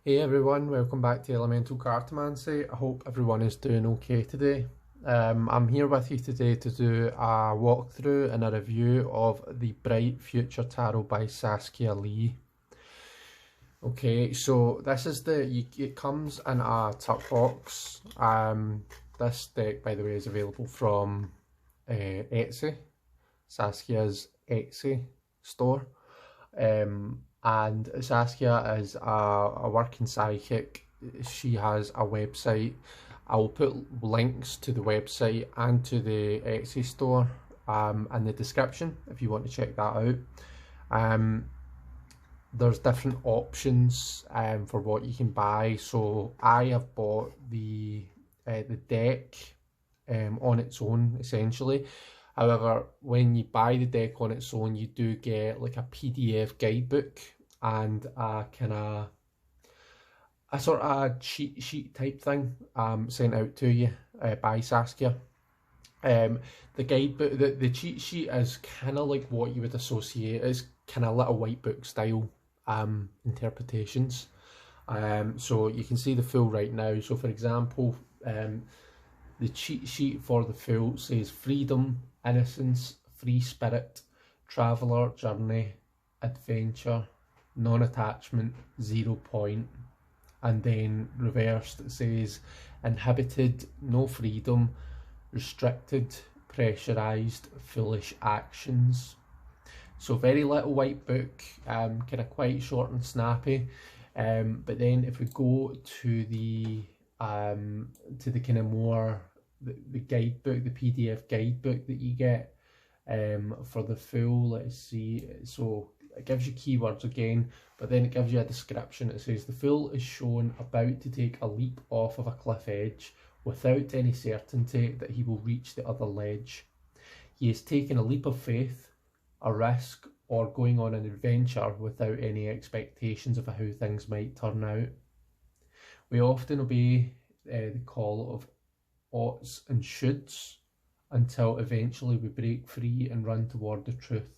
Hey everyone, welcome back to Elemental Cartomancy. I hope everyone is doing okay today. I'm here with you today to do a walkthrough and a review of the Bright Future Tarot by Saskia Lee. Okay, so this is it comes in a tuck box. This deck, by the way, is available from Etsy, Saskia's Etsy store. And Saskia is a working psychic. She has a website. I will put links to the website and to the Etsy store in the description if you want to check that out. There's different options for what you can buy. So I have bought the deck on its own essentially. However, when you buy the deck on its own, you do get like a PDF guidebook and a sort of cheat sheet type thing sent out to you by Saskia. The guidebook, the cheat sheet is kind of like what you would associate as kind of little white book style interpretations. So you can see the full right now. So for example, the cheat sheet for the full says freedom, innocence, free spirit, traveller, journey, adventure, non-attachment, 0 point. And then reversed it says inhibited, no freedom, restricted, pressurised, foolish actions. So very little white book, kind of quite short and snappy. But then if we go to the kind of more the guidebook, the PDF guidebook that you get for the full, let's see, so it gives you keywords again, but then it gives you a description. It says the fool is shown about to take a leap off of a cliff edge without any certainty that he will reach the other ledge. He is taking a leap of faith, a risk, or going on an adventure without any expectations of how things might turn out. We often obey the call of oughts and shoulds until eventually we break free and run toward the truth,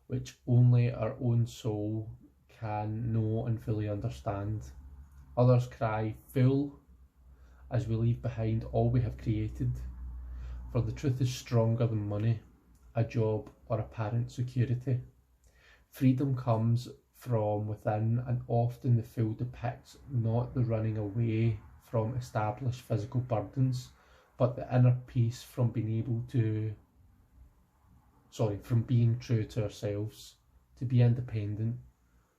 which only our own soul can know and fully understand. Others cry, fool, as we leave behind all we have created, for the truth is stronger than money, a job, or apparent security. Freedom comes from within, and often the fool depicts not the running away from established physical burdens, but the inner peace from being true to ourselves, to be independent,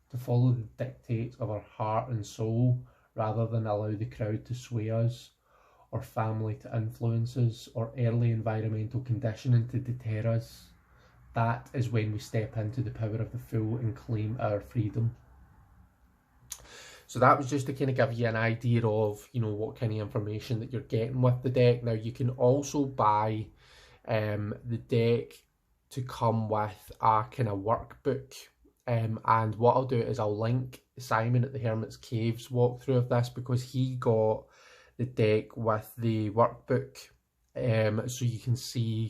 to follow the dictates of our heart and soul rather than allow the crowd to sway us, or family to influence us, or early environmental conditioning to deter us. That is when we step into the power of the fool and claim our freedom. So that was just to kind of give you an idea of, you know, what kind of information that you're getting with the deck. Now you can also buy the deck to come with a kind of workbook. And what I'll do is I'll link Simon at the Hermit's Caves walkthrough of this, because he got the deck with the workbook. So you can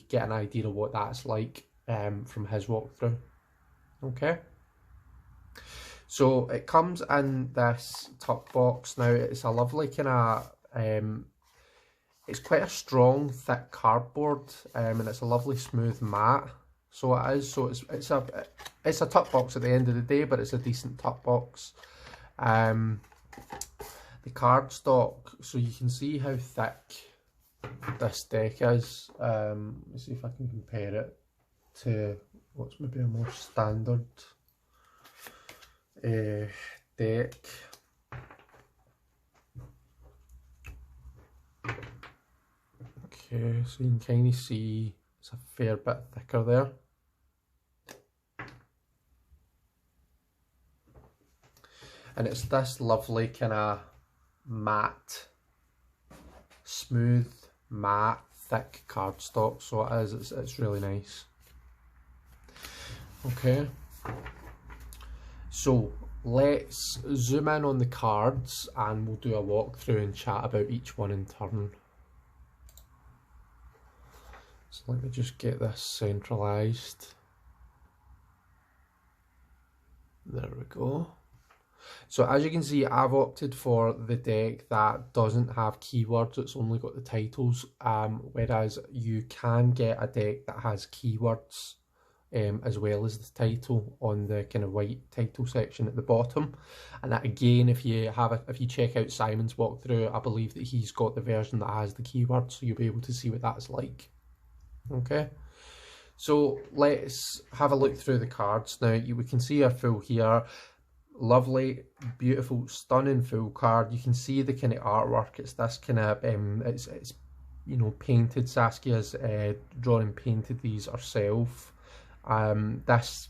get an idea of what that's like from his walkthrough. Okay. So it comes in this tuck box. Now it's a lovely kind of, it's quite a strong, thick cardboard, and it's a lovely smooth matte. So it is. So it's a tuck box at the end of the day, but it's a decent tuck box. The cardstock, so you can see how thick this deck is. Let me see if I can compare it to what's maybe a more standard deck. Okay, so you can kind of see it's a fair bit thicker there. And it's this lovely kind of matte, smooth, matte, thick cardstock. So it is, it's really nice. Okay. So let's zoom in on the cards and we'll do a walkthrough and chat about each one in turn. So let me just get this centralised. There we go. So as you can see, I've opted for the deck that doesn't have keywords, it's only got the titles, whereas you can get a deck that has keywords as well as the title on the kind of white title section at the bottom. And that, again, if you check out Simon's walkthrough, I believe that he's got the version that has the keywords, so you'll be able to see what that's like. Okay, so let's have a look through the cards now. We can see our full here. Lovely, beautiful, stunning full card. You can see the kind of artwork. It's this kind of it's you know, painted. Saskia's drawn and painted these herself. This,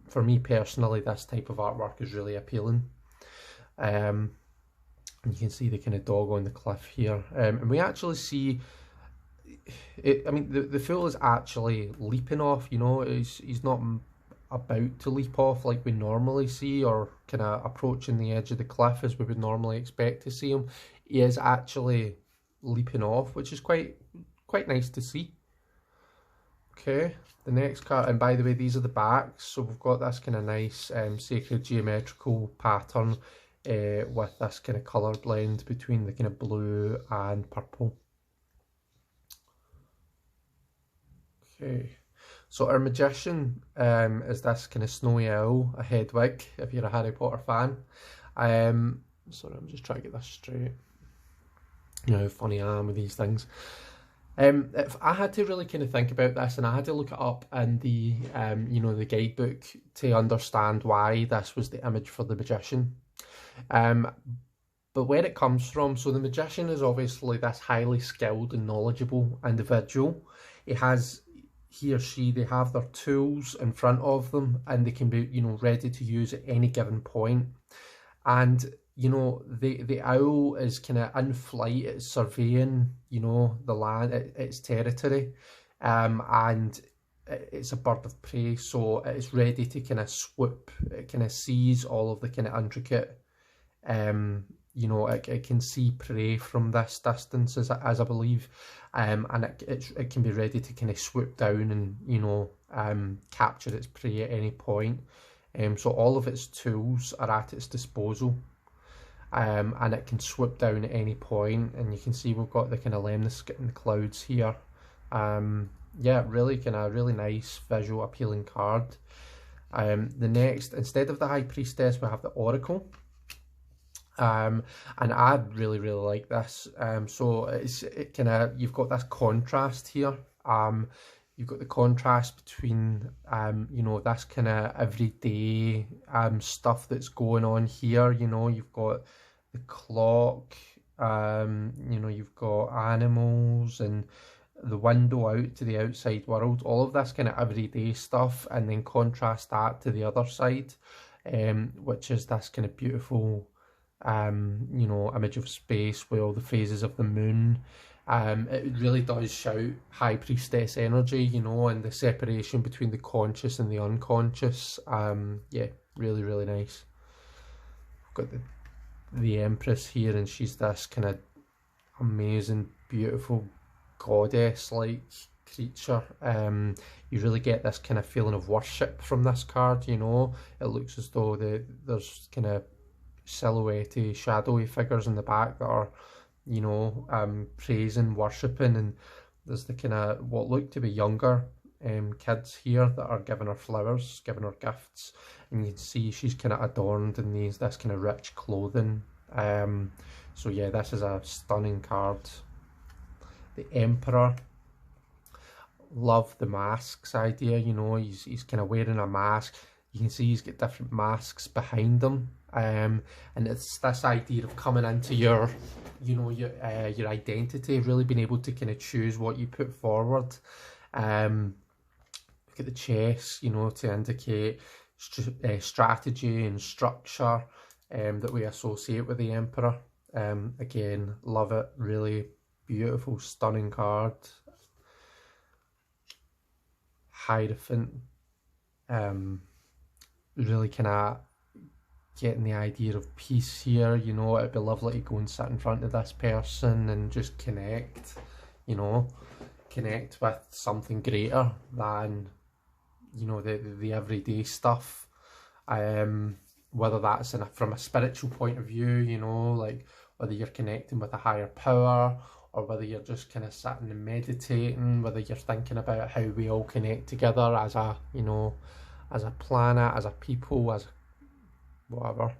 for me personally, this type of artwork is really appealing. And you can see the kind of dog on the cliff here, and we actually see it. I mean, the fool is actually leaping off. You know, he's not about to leap off like we normally see, or kind of approaching the edge of the cliff as we would normally expect to see him. He is actually leaping off, which is quite nice to see. Okay, the next card, and by the way, these are the backs, so we've got this kind of nice sacred geometrical pattern with this kind of colour blend between the kind of blue and purple. Okay, so our magician is this kind of snowy owl, a Hedwig, if you're a Harry Potter fan. Sorry, I'm just trying to get this straight. You know how funny I am with these things. If I had to really kind of think about this, and I had to look it up in the you know, the guidebook to understand why this was the image for the magician. But where it comes from, so the magician is obviously this highly skilled and knowledgeable individual. He or she, they have their tools in front of them, and they can be, you know, ready to use at any given point. And, you know, the owl is kind of in flight, it's surveying, you know, the land, its territory, and it's a bird of prey, so it's ready to kind of swoop. It kind of sees all of the kind of intricate, you know, it can see prey from this distance, as I believe, and it can be ready to kind of swoop down and, you know, capture its prey at any point. So all of its tools are at its disposal, and it can swoop down at any point. And you can see we've got the kind of lemniscate in the clouds here. Yeah, really kind of really nice visual appealing card. The next, instead of the High Priestess, we have the Oracle. And I really like this. So it kind of, you've got this contrast here. You've got the contrast between you know, this kind of everyday stuff that's going on here. You know, you've got the clock, you know, you've got animals and the window out to the outside world, all of this kind of everyday stuff, and then contrast that to the other side, which is this kind of beautiful you know, image of space with all the phases of the moon. It really does shout High Priestess energy, you know, and the separation between the conscious and the unconscious. Yeah, really nice. We've got the Empress here, and she's this kind of amazing, beautiful goddess-like creature. You really get this kind of feeling of worship from this card, you know. It looks as though there's kind of silhouette-y, shadowy figures in the back that are, you know, praising, worshipping, and there's the kind of what look to be younger kids here that are giving her flowers, giving her gifts, and you can see she's kind of adorned in this kind of rich clothing. So yeah, this is a stunning card. The Emperor, love the masks idea, you know, he's kind of wearing a mask. You can see he's got different masks behind him, and it's this idea of coming into your, you know, your identity, really being able to kind of choose what you put forward. Look at the chess, you know, to indicate strategy and structure that we associate with the Emperor. Again, love it, really beautiful, stunning card. Hierophant, really kind of getting the idea of peace here, you know. It'd be lovely to go and sit in front of this person and just connect, you know, connect with something greater than, you know, the everyday stuff. whether that's from a spiritual point of view, you know, like whether you're connecting with a higher power, or whether you're just kind of sitting and meditating, whether you're thinking about how we all connect together as a, you know, as a planet, as a people, as whatever.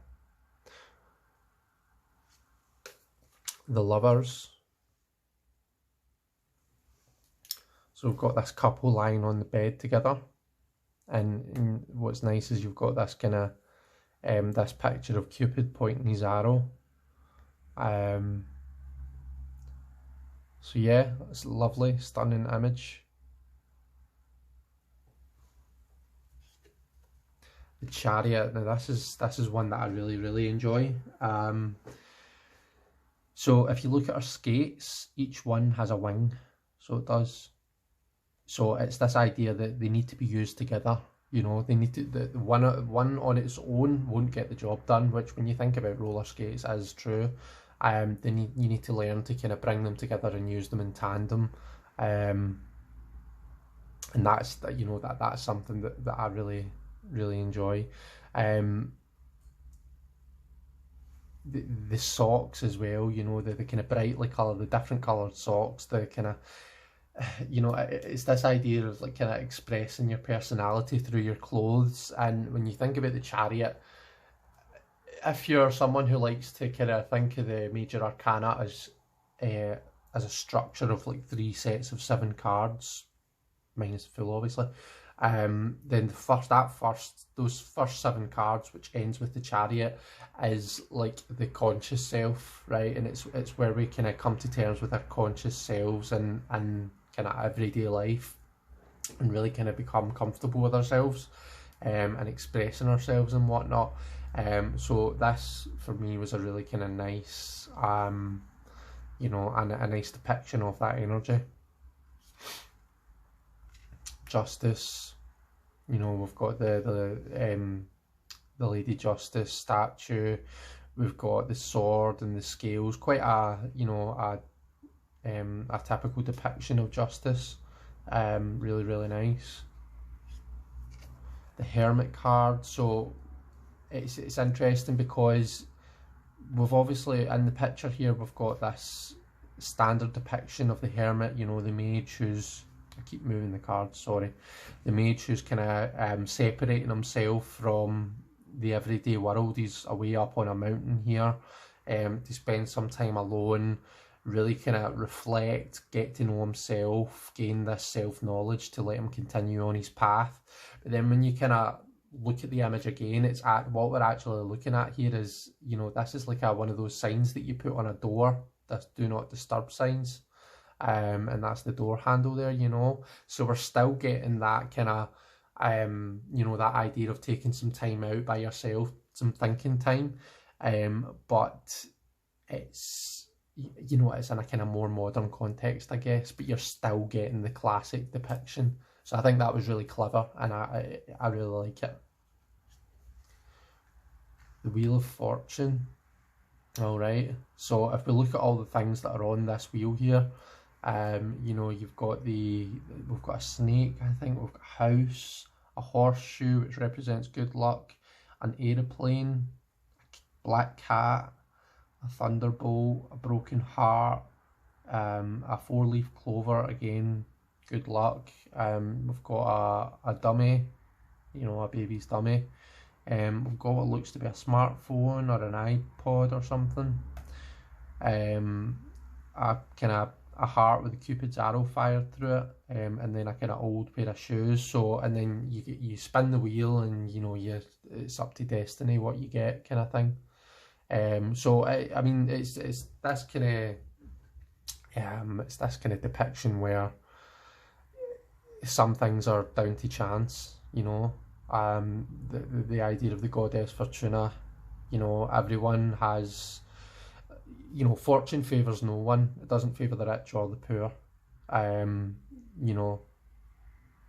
The Lovers. So we've got this couple lying on the bed together, and what's nice is you've got this kind of this picture of Cupid pointing his arrow. So yeah, it's a lovely, stunning image. The Chariot. Now this is one that I really enjoy. So if you look at our skates, each one has a wing. So it does. So it's this idea that they need to be used together. You know, they need to. The one on its own won't get the job done. Which, when you think about roller skates, is true. You need to learn to kind of bring them together and use them in tandem, and that's, you know, that's something that I really enjoy. The socks as well, you know, the kind of brightly coloured, the different coloured socks, the kind of, you know, it's this idea of like kind of expressing your personality through your clothes. And when you think about the Chariot, if you're someone who likes to kind of think of the major arcana as a structure of like 3 sets of 7 cards, minus full obviously, then those first 7 cards, which ends with the Chariot, is like the conscious self, right? And it's where we kind of come to terms with our conscious selves and kind of everyday life, and really kind of become comfortable with ourselves, and expressing ourselves and whatnot. So this for me was a really kind of nice, you know, and a nice depiction of that energy. Justice, you know, we've got the Lady Justice statue, we've got the sword and the scales, quite a, you know, a typical depiction of justice. Really nice. The Hermit card, so it's interesting because we've obviously, in the picture here, we've got this standard depiction of the Hermit, you know, the mage who's, I keep moving the cards, sorry, the mage who's kind of separating himself from the everyday world. He's away up on a mountain here to spend some time alone, really kind of reflect, get to know himself, gain this self-knowledge to let him continue on his path. But then when you kind of look at the image again, it's at what we're actually looking at here is, you know, this is like one of those signs that you put on a door, this do not disturb signs, and that's the door handle there, you know. So we're still getting that kind of, you know, that idea of taking some time out by yourself, some thinking time, but it's, you know, it's in a kind of more modern context, I guess, but you're still getting the classic depiction. So I think that was really clever, and I really like it. The Wheel of Fortune. All right. So if we look at all the things that are on this wheel here, you know, we've got a snake, I think, we've got a house, a horseshoe, which represents good luck, an aeroplane, a black cat, a thunderbolt, a broken heart, a 4-leaf clover, again, good luck. We've got a dummy, you know, a baby's dummy. We've got what looks to be a smartphone or an iPod or something. A kind of a heart with a Cupid's arrow fired through it, and then a kind of old pair of shoes. So, and then you spin the wheel, and you know, it's up to destiny what you get, kind of thing. So I mean, it's this kind of depiction where some things are down to chance, you know. The idea of the goddess Fortuna, you know, everyone has, you know, fortune favours no one. It doesn't favour the rich or the poor. You know,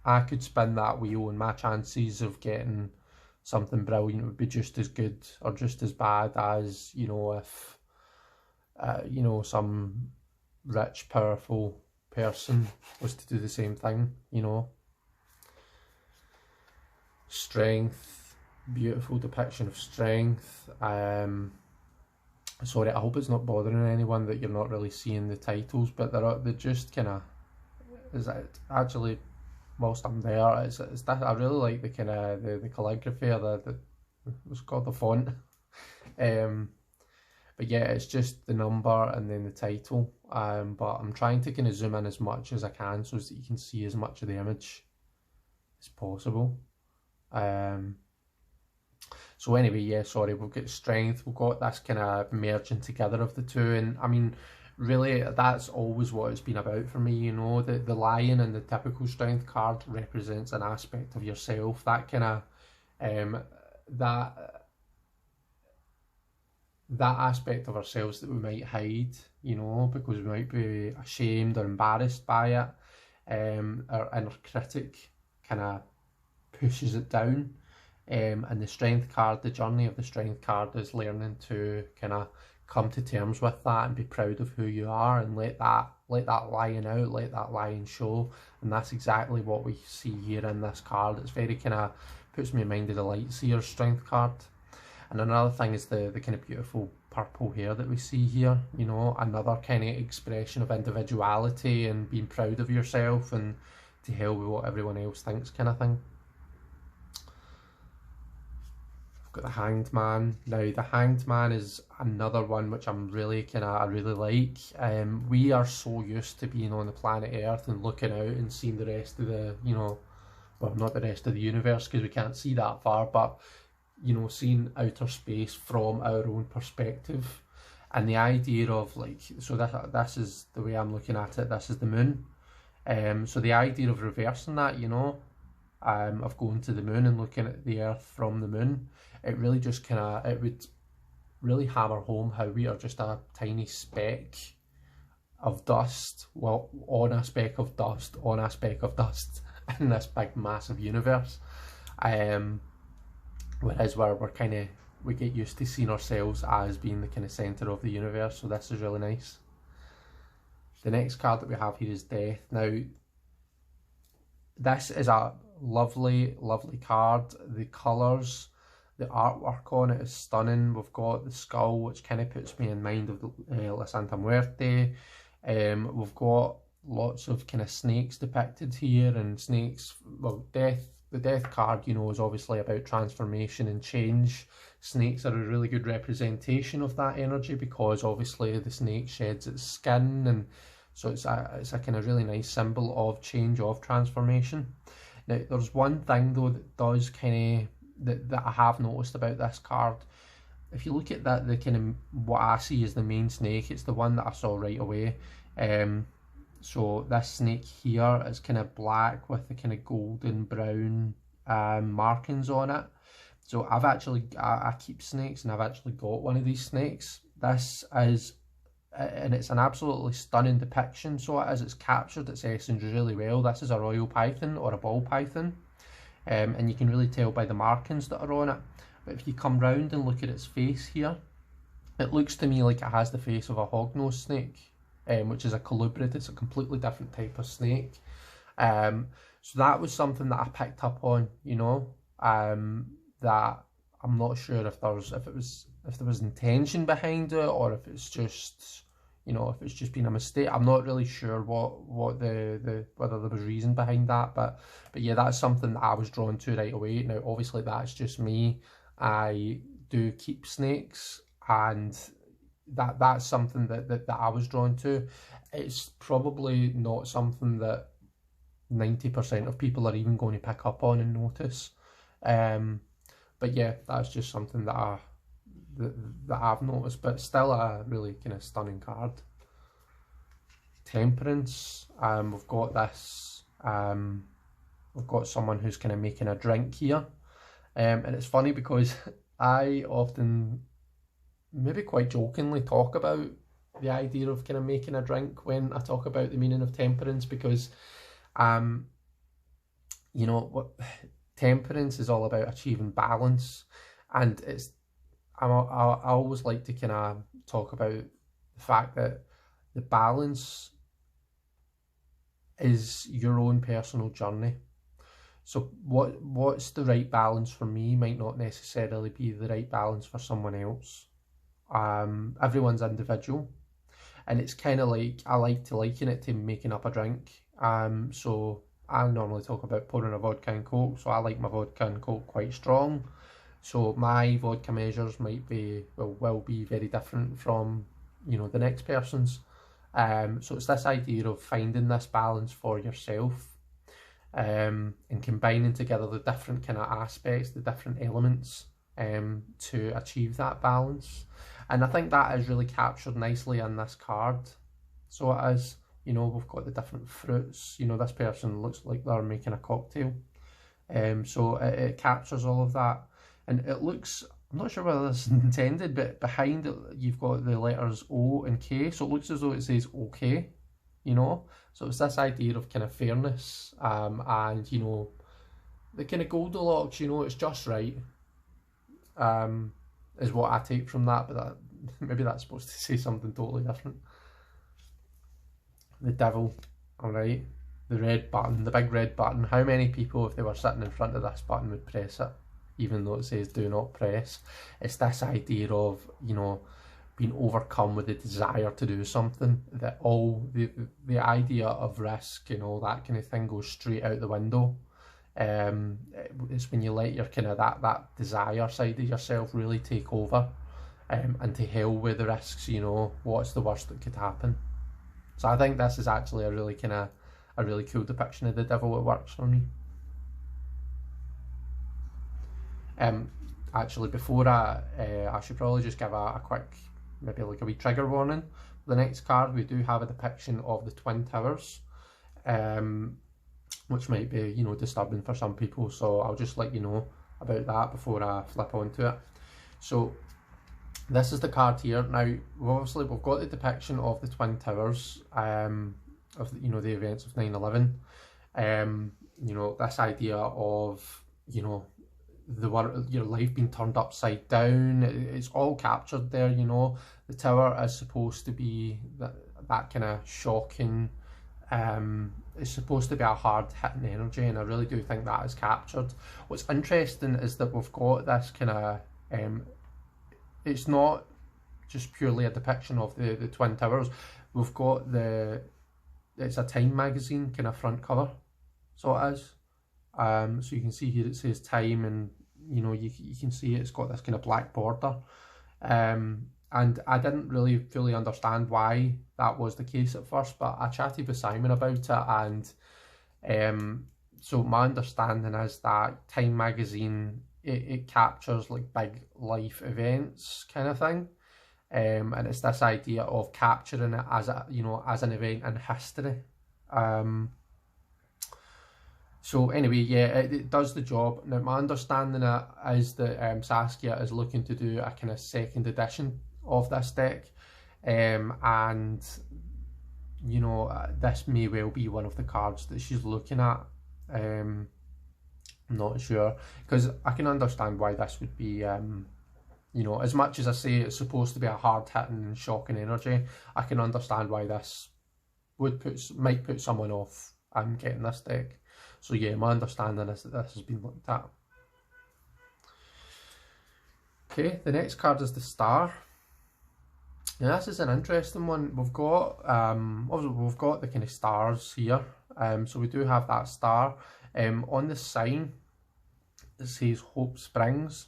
I could spin that wheel and my chances of getting something brilliant would be just as good or just as bad as, you know, if you know, some rich, powerful person was to do the same thing, you know. Strength, beautiful depiction of strength. Sorry, I hope it's not bothering anyone that you're not really seeing the titles, but they're just kind of, is it actually, whilst I'm there, it's that I really like the kind of the calligraphy, or the what's it called, the font. But yeah, it's just the number and then the title. But I'm trying to kind of zoom in as much as I can so that you can see as much of the image as possible. So anyway, yeah, sorry, we've got strength, we've got this kind of merging together of the two, and I mean, really, that's always what it's been about for me, you know. The lion and the typical strength card represents an aspect of yourself, that kind of, that aspect of ourselves that we might hide, you know, because we might be ashamed or embarrassed by it. Our inner critic kind of pushes it down. And the strength card, the journey of the strength card is learning to kind of come to terms with that and be proud of who you are, and let that lion out, let that lion show. And that's exactly what we see here in this card. It's very kind of puts me in mind of the Lightseer strength card. And another thing is the kind of beautiful purple hair that we see here, you know, another kind of expression of individuality and being proud of yourself and to hell with what everyone else thinks kind of thing. Got the Hanged Man. Now the Hanged Man is another one which I'm really I really like. We are so used to being on the planet Earth and looking out and seeing the rest of the, you know, well, not the rest of the universe because we can't see that far, but you know, seeing outer space from our own perspective. And the idea of like, so this is the way I'm looking at it, this is the moon. So the idea of reversing that, you know, of going to the moon and looking at the Earth from the moon, it really just it would really hammer home how we are just a tiny speck of dust, well, on a speck of dust, on a speck of dust in this big massive universe. Whereas where we get used to seeing ourselves as being the kind of centre of the universe, so this is really nice. The next card that we have here is Death. Now, this is a lovely, lovely card. The colours, the artwork on it is stunning. We've got the skull, which kind of puts me in mind of the La Santa Muerte. We've got lots of kind of snakes depicted here, and snakes, well, death. The Death card, you know, is obviously about transformation and change. Snakes are a really good representation of that energy because obviously the snake sheds its skin, and so it's a kind of really nice symbol of change, of transformation. Now, there's one thing though that does kind of, that I have noticed about this card. If you look at that, the kind of, what I see is the main snake, it's the one that I saw right away. So this snake here is kind of black with the kind of golden brown markings on it. So I keep snakes, and I've actually got one of these snakes. This is, and it's an absolutely stunning depiction. So it is, it's captured its essence really well. This is a royal python or a ball python. And you can really tell by the markings that are on it. But if you come round and look at its face here, it looks to me like it has the face of a hognose snake. Which is a colubrid. It's a completely different type of snake. So that was something that I picked up on, you know, that I'm not sure if there was intention behind it, or if it's just, you know, if it's just been a mistake. I'm not really sure what whether there was reason behind that, but yeah, that's something that I was drawn to right away. Now, obviously, that's just me. I do keep snakes, and that's something that I was drawn to. It's probably not something that 90% of people are even going to pick up on and notice. But yeah, that's just something that I've noticed, but still a really kind of stunning card. Temperance. We've got this. We've got someone who's kind of making a drink here, and it's funny because I often, maybe quite jokingly, talk about the idea of kind of making a drink when I talk about the meaning of temperance, because you know what, temperance is all about achieving balance, and I always like to kind of talk about the fact that the balance is your own personal journey. So what's the right balance for me might not necessarily be the right balance for someone else. Everyone's individual, and it's kind of like, I like to liken it to making up a drink. So I normally talk about pouring a vodka and coke, so I like my vodka and coke quite strong. So my vodka measures might be, will be very different from, you know, the next person's. So it's this idea of finding this balance for yourself, and combining together the different kind of aspects, the different elements, to achieve that balance. And I think that is really captured nicely in this card. So it is, you know, we've got the different fruits. You know, this person looks like they're making a cocktail. So it captures all of that. And it looks, I'm not sure whether this is intended, but behind it you've got the letters O and K. So it looks as though it says okay, you know. So it's this idea of kind of fairness, and, you know, the kind of Goldilocks, you know, it's just right, is what I take from that, but that, maybe that's supposed to say something totally different. The Devil, alright, the red button, the big red button. How many people, if they were sitting in front of this button, would press it, even though it says do not press? It's this idea of, you know, being overcome with the desire to do something, that all the idea of risk and all that kind of thing goes straight out the window. It's when you let your kind of that desire side of yourself really take over, and to hell with the risks, you know, what's the worst that could happen. So I think this is actually a really cool depiction of the devil. It works for me. Actually, before I should probably just give a quick, maybe like a wee trigger warning. The next card, we do have a depiction of the Twin Towers, which might be, you know, disturbing for some people, so I'll just let you know about that before I flip onto it. So this is the card here. Now, obviously we've got the depiction of the Twin Towers, of, you know, the events of 9/11. You know, this idea of, you know, your life being turned upside down, it's all captured there. You know, the tower is supposed to be that kind of shocking, it's supposed to be a hard hitting energy, and I really do think that is captured. What's interesting is that we've got this kind of, it's not just purely a depiction of the Twin Towers. We've got it's a Time magazine kind of front cover, so it is. So you can see here it says Time, and, you know, you can see it's got this kind of black border. And I didn't really fully understand why that was the case at first, but I chatted with Simon about it, and so my understanding is that Time magazine, it captures like big life events kind of thing, and it's this idea of capturing it as a, you know, as an event in history. So anyway, yeah, it does the job. Now, my understanding is that Saskia is looking to do a kind of second edition of this deck, and, you know, this may well be one of the cards that she's looking at. I'm not sure, because I can understand why this would be, you know, as much as I say it's supposed to be a hard hitting, shocking energy, I can understand why this might put someone off getting this deck. So yeah, my understanding is that this has been looked at. Okay, the next card is the Star. Now this is an interesting one. We've got we've got the kind of stars here. So we do have that star. On the sign it says Hope Springs,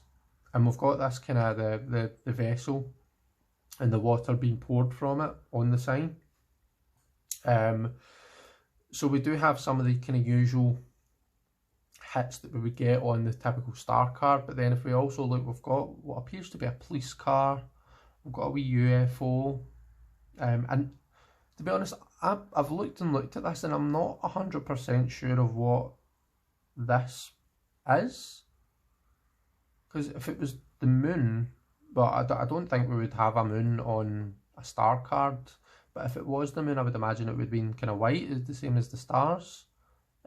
and we've got this kind of the vessel and the water being poured from it on the sign. So we do have some of the kind of usual hits that we would get on the typical star card, but then if we also look, we've got what appears to be a police car, we've got a wee UFO, and to be honest, I've looked at this and I'm not 100% sure of what this is, because if it was the moon, but I don't think we would have a moon on a star card. But if it was the moon, I would imagine it would be kind of white, is the same as the stars.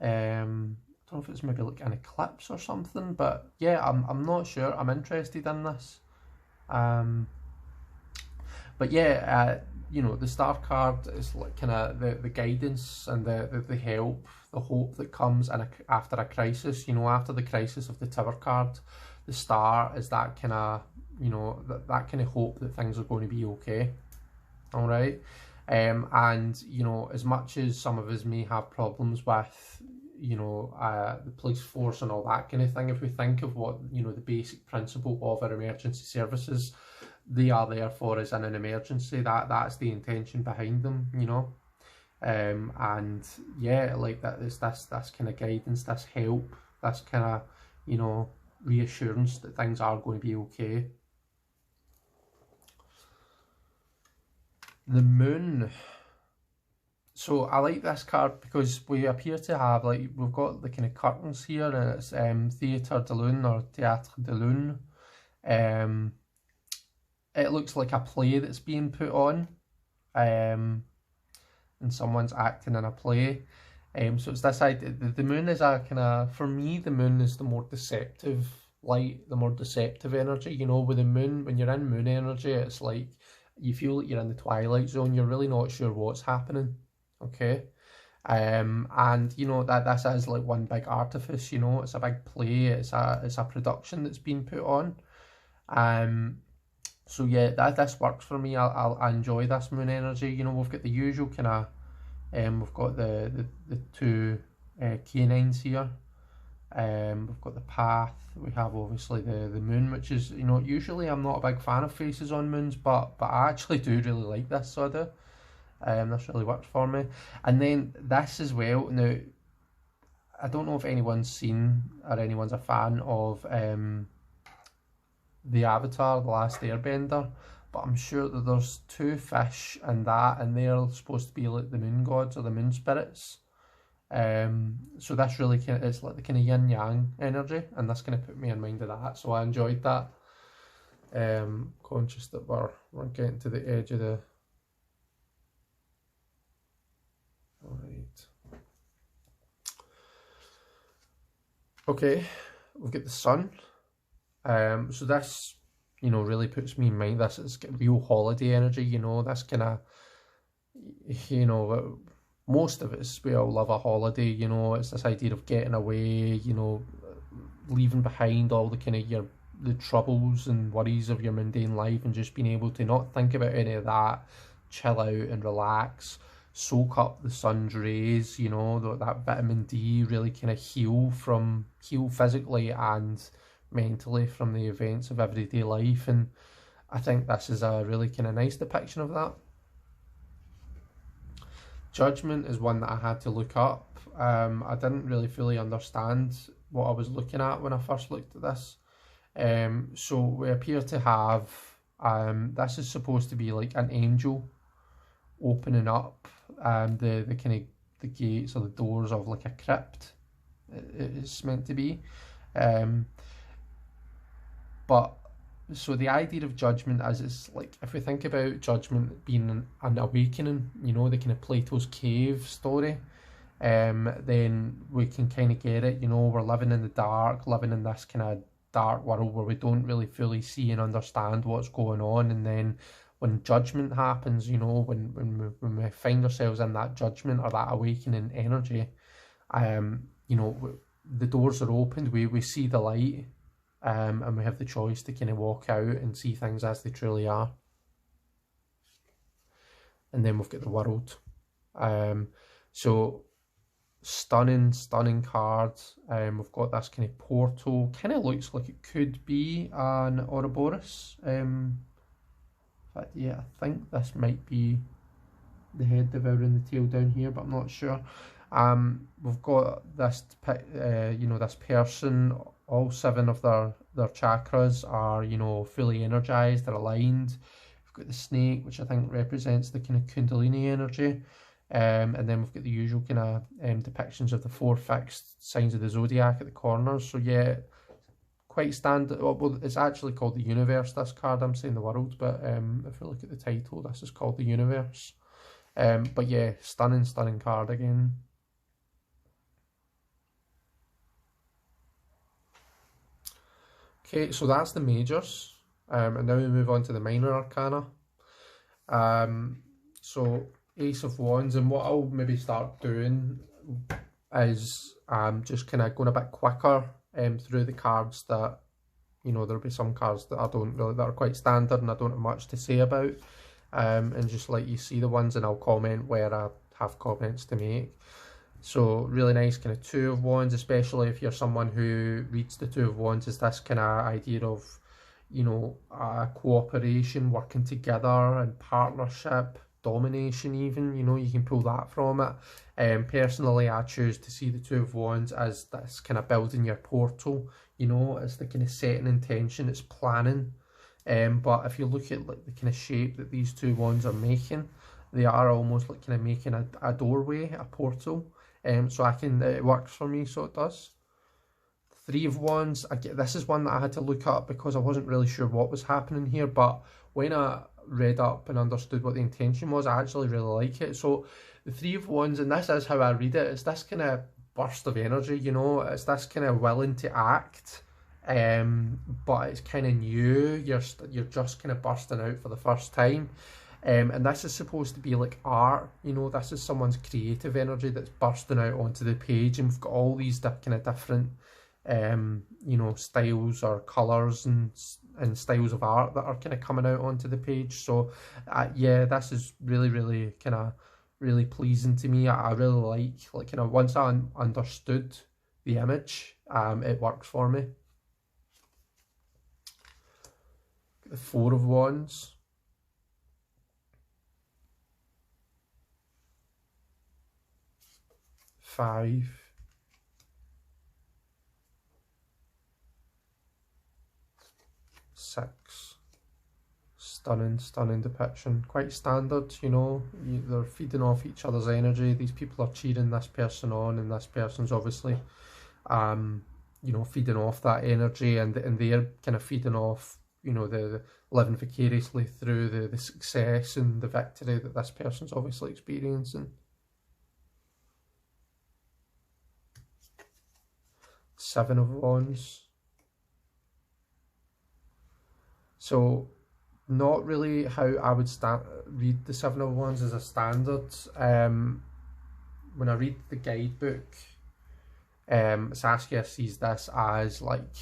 I don't know if it's maybe like an eclipse or something, but yeah, I'm not sure. I'm interested in this. But yeah, you know, the Star card is like kind of the guidance and the help, the hope that comes after a crisis. You know, after the crisis of the Tower card, the Star is that kind of, you know, that kind of hope that things are going to be okay. All right. And, you know, as much as some of us may have problems with, you know, the police force and all that kind of thing, if we think of what, you know, the basic principle of our emergency services, they are there for us in an emergency. That's the intention behind them, you know. And yeah, like that is this kind of guidance, this help, this kind of, you know, reassurance that things are going to be okay. The Moon. So I like this card because we appear to have, like, we've got the kind of curtains here, and it's Theatre de Lune or Théâtre de Lune. It looks like a play that's being put on, and someone's acting in a play. So it's this idea, the moon is a kind of, for me, the moon is the more deceptive light, the more deceptive energy. You know, with the moon, when you're in moon energy, it's like, you feel like you're in the twilight zone, you're really not sure what's happening, okay? And, you know, that this is like one big artifice, you know, it's a big play, it's a production that's been put on. So yeah, this works for me. I enjoy this moon energy. You know, we've got the usual kind of, we've got the two canines here. We've got the path. We have obviously the moon, which is, you know, usually I'm not a big fan of faces on moons, but I actually do really like this, so I do. This really works for me. And then this as well. Now, I don't know if anyone's seen or anyone's a fan of the Avatar, The Last Airbender, but I'm sure that there's two fish in that, and they're supposed to be like the moon gods or the moon spirits. So this really kind of, it's like the kind of yin yang energy, and this kind of put me in mind of that. So I enjoyed that. Conscious that we're getting to the edge of the. All right. Okay, we've got the sun. So this, you know, really puts me in mind, this is real holiday energy, you know, this kind of, you know, most of us, we all love a holiday, you know, it's this idea of getting away, you know, leaving behind all the kind of the troubles and worries of your mundane life, and just being able to not think about any of that, chill out and relax, soak up the sun's rays, you know, that vitamin D, really kind of heal physically and mentally from the events of everyday life. And I think this is a really kind of nice depiction of that. Judgment is one that I had to look up. I didn't really fully understand what I was looking at when I first looked at this. So we appear to have, this is supposed to be like an angel opening up the kind of the gates or the doors of like a crypt. It's meant to be. But so the idea of judgment is, it's like, if we think about judgment being an awakening, you know, the kind of Plato's cave story, then we can kind of get it, you know, we're living in the dark, living in this kind of dark world where we don't really fully see and understand what's going on. And then when judgment happens, you know, when we find ourselves in that judgment or that awakening energy, you know, the doors are opened, we see the light. And we have the choice to kind of walk out and see things as they truly are. And then we've got the world. So stunning cards. We've got this kind of portal. Kind of looks like it could be an Ouroboros. In fact, yeah, I think this might be the head devouring the tail down here, but I'm not sure. We've got this, you know, this person. All 7 of their chakras are, you know, fully energized, they're aligned. We've got the snake, which I think represents the kind of Kundalini energy. And then we've got the usual kind of depictions of the 4 fixed signs of the zodiac at the corners. So yeah, quite standard. Well, it's actually called the universe, this card. I'm saying the world, but if we look at the title, this is called the universe. But yeah, stunning card again. Okay, so that's the majors, and now we move on to the minor arcana. So Ace of Wands, and what I'll maybe start doing is just kind of going a bit quicker through the cards that, you know, there'll be some cards that I don't really, that are quite standard and I don't have much to say about, and just let you see the ones, and I'll comment where I have comments to make. So really nice kind of Two of Wands, especially if you're someone who reads the Two of Wands as this kind of idea of, you know, cooperation, working together and partnership, domination even, you know, you can pull that from it. Personally, I choose to see the Two of Wands as this kind of building your portal, you know, it's the kind of setting intention, it's planning. But if you look at like the kind of shape that these two wands are making, they are almost like kind of making a doorway, a portal. So it works for me, so it does. Three of Wands, this is one that I had to look up because I wasn't really sure what was happening here, but when I read up and understood what the intention was, I actually really like it. So the Three of Wands, and this is how I read it, it's this kind of burst of energy, you know, it's this kind of willing to act, but it's kind of new, you're just kind of bursting out for the first time. And this is supposed to be like art, you know, this is someone's creative energy that's bursting out onto the page, and we've got all these kind of different you know, styles or colours and styles of art that are kind of coming out onto the page. So yeah, this is really kind of really pleasing to me. I really like kind of once I understood the image, it works for me. The Four of Wands. Five. Six. Stunning depiction. Quite standard, you know, they're feeding off each other's energy. These people are cheering this person on, and this person's obviously you know, feeding off that energy, and they're kind of feeding off, you know, the living vicariously through the success and the victory that this person's obviously experiencing. Seven of Wands. So not really how I would read the Seven of Wands as a standard. When I read the guidebook, Saskia sees this as like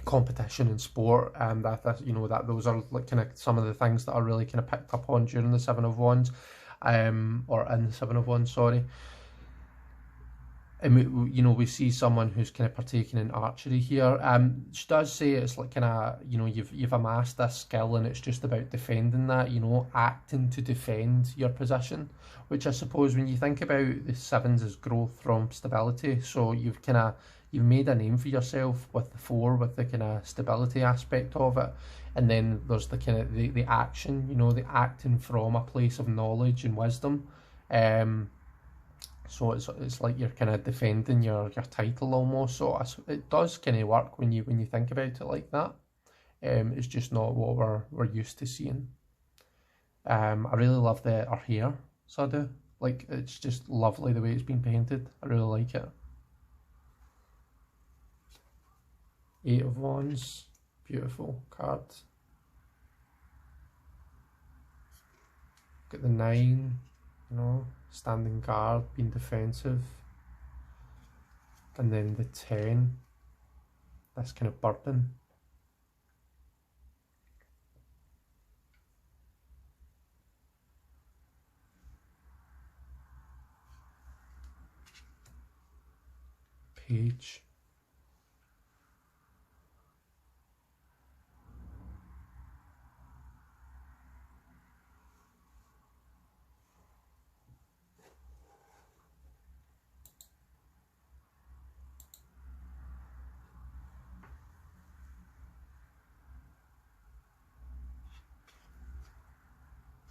competition in sport, and that you know, that those are like kind of some of the things that are really kind of picked up on during the Seven of Wands, or in the Seven of Wands, sorry. And you know, we see someone who's kind of partaking in archery here. She does say it's like kind of, you know, you've amassed this skill, and it's just about defending that, you know, acting to defend your position, which I suppose when you think about the sevens as growth from stability, so you've made a name for yourself with the four, with the kind of stability aspect of it, and then there's the kind of the action, you know, the acting from a place of knowledge and wisdom. So it's like you're kind of defending your title almost. So it does kind of work when you think about it like that. It's just not what we're used to seeing. I really love her hair, so I do. Like, it's just lovely the way it's been painted. I really like it. Eight of Wands, beautiful card. Got the 9, you know, standing guard, being defensive, and then the 10, this kind of burden. Page.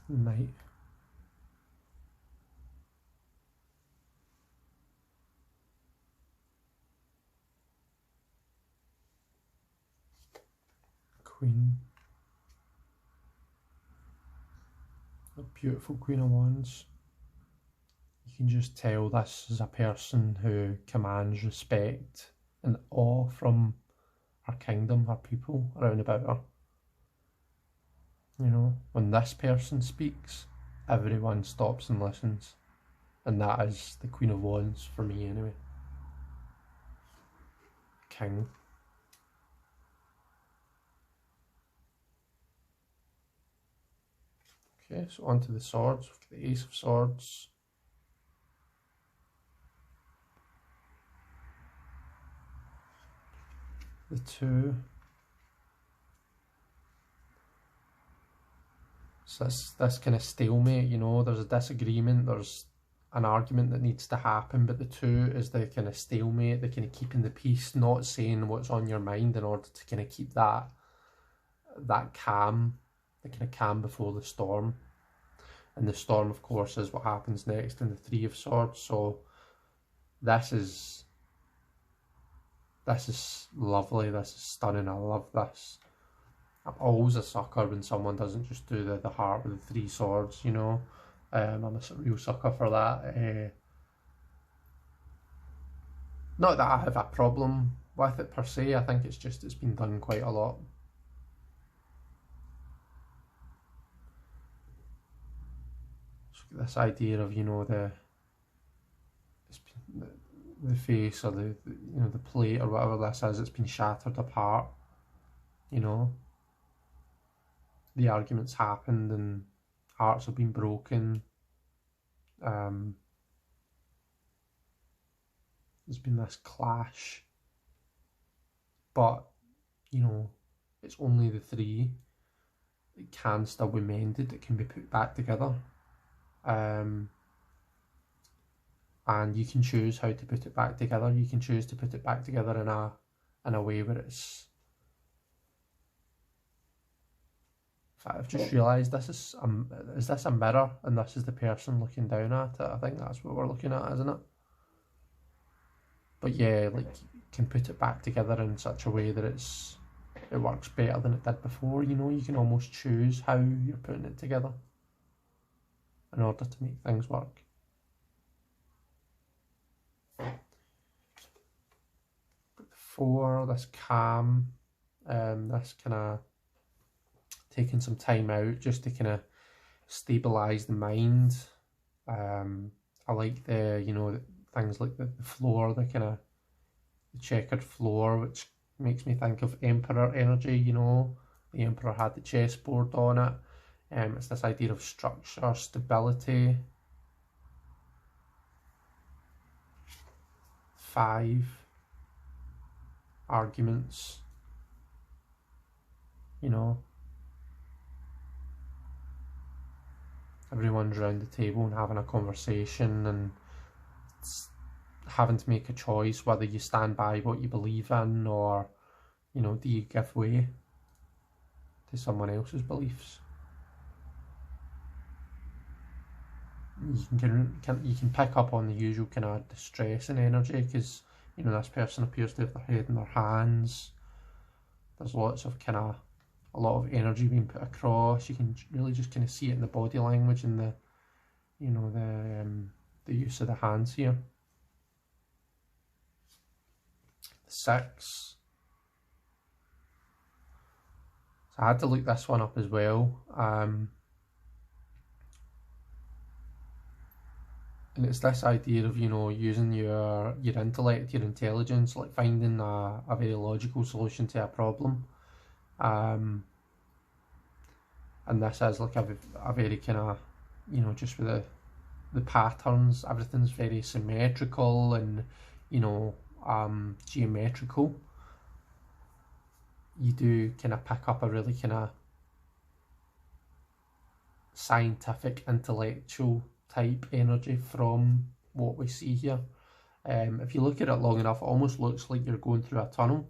Knight. Queen. A beautiful Queen of Wands. You can just tell this is a person who commands respect and awe from her kingdom, her people around about her. You know, when this person speaks, everyone stops and listens. And that is the Queen of Wands for me anyway. King. Okay, so on to the swords. We've got the Ace of Swords. The 2. So this kind of stalemate, you know, there's a disagreement, there's an argument that needs to happen, but the 2 is the kind of stalemate, the kind of keeping the peace, not saying what's on your mind in order to kind of keep that calm, the kind of calm before the storm. And the storm, of course, is what happens next in the 3 of Swords. So this is lovely, this is stunning, I love this. I'm always a sucker when someone doesn't just do the heart with the 3 swords, you know. I'm a real sucker for that. Not that I have a problem with it per se, I think it's just it's been done quite a lot. So this idea of, you know, the face or the you know, the plate or whatever this is, it's been shattered apart, you know. The arguments happened and hearts have been broken. There's been this clash, but you know, it's only the 3. It can still be mended, it can be put back together, and you can choose how to put it back together. You can choose to put it back together in a way where it's, I've just realised this is this a mirror and this is the person looking down at it? I think that's what we're looking at, isn't it? But yeah, like, you can put it back together in such a way that it works better than it did before, you know. You can almost choose how you're putting it together in order to make things work. But the 4, this calm, this kind of taking some time out just to kind of stabilise the mind. I like the, you know, things like the floor, the kind of the checkered floor, which makes me think of Emperor energy, you know. The Emperor had the chessboard on it. It's this idea of structure, stability. 5, arguments, you know. Everyone's around the table and having a conversation and having to make a choice whether you stand by what you believe in, or, you know, do you give way to someone else's beliefs. You can pick up on the usual kind of distress and energy, because, you know, this person appears to have their head in their hands. There's lots of kind of a lot of energy being put across. You can really just kind of see it in the body language and the, you know, the use of the hands here. The 6. So I had to look this one up as well. And it's this idea of, you know, using your intellect, your intelligence, like finding a very logical solution to a problem. And this is like a very kind of, you know, just with the patterns, everything's very symmetrical and, you know, geometrical. You do kind of pick up a really kind of scientific, intellectual type energy from what we see here. If you look at it long enough, it almost looks like you're going through a tunnel.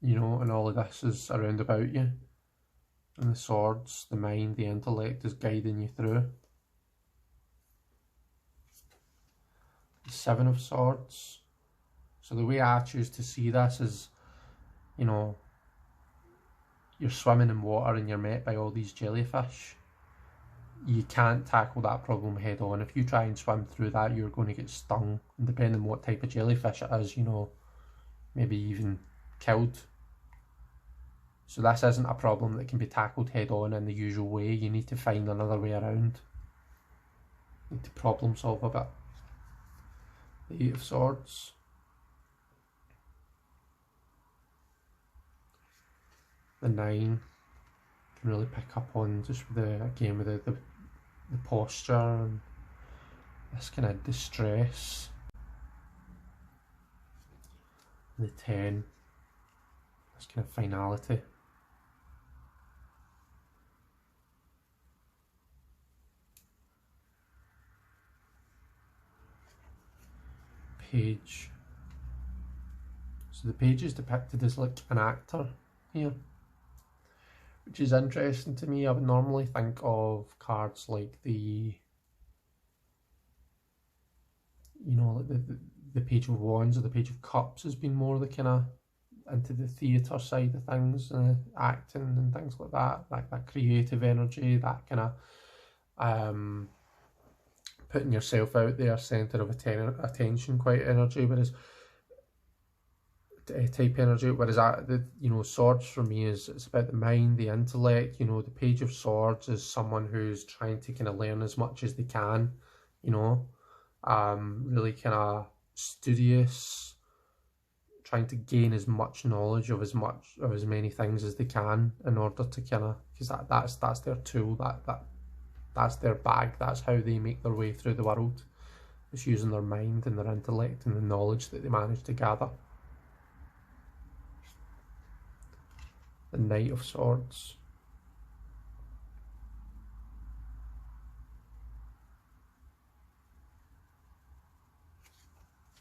You know, and all of this is around about you. And the swords, the mind, the intellect is guiding you through. The 7 of Swords. So the way I choose to see this is, you know, you're swimming in water and you're met by all these jellyfish. You can't tackle that problem head on. If you try and swim through that, you're going to get stung. And depending on what type of jellyfish it is, you know, maybe even killed. So this isn't a problem that can be tackled head on in the usual way. You need to find another way around. You need to problem solve a bit. The Eight of Swords. The Nine. You can really pick up on just with the posture and this kind of distress. The 10. This kind of finality. Page. So the page is depicted as like an actor here, which is interesting to me. I would normally think of cards like the, you know, like the Page of Wands or the Page of Cups has been more the kind of into the theatre side of things, acting and things like that, like that creative energy, that kind of putting yourself out there, centre of attention quite energy, whereas type energy, whereas you know, Swords for me is, it's about the mind, the intellect. You know, the Page of Swords is someone who's trying to kind of learn as much as they can, you know, really kind of studious, trying to gain as much knowledge of as many things as they can in order to kind of, because that's their tool, that's their bag, that's how they make their way through the world. It's using their mind and their intellect and the knowledge that they manage to gather. The Knight of Swords.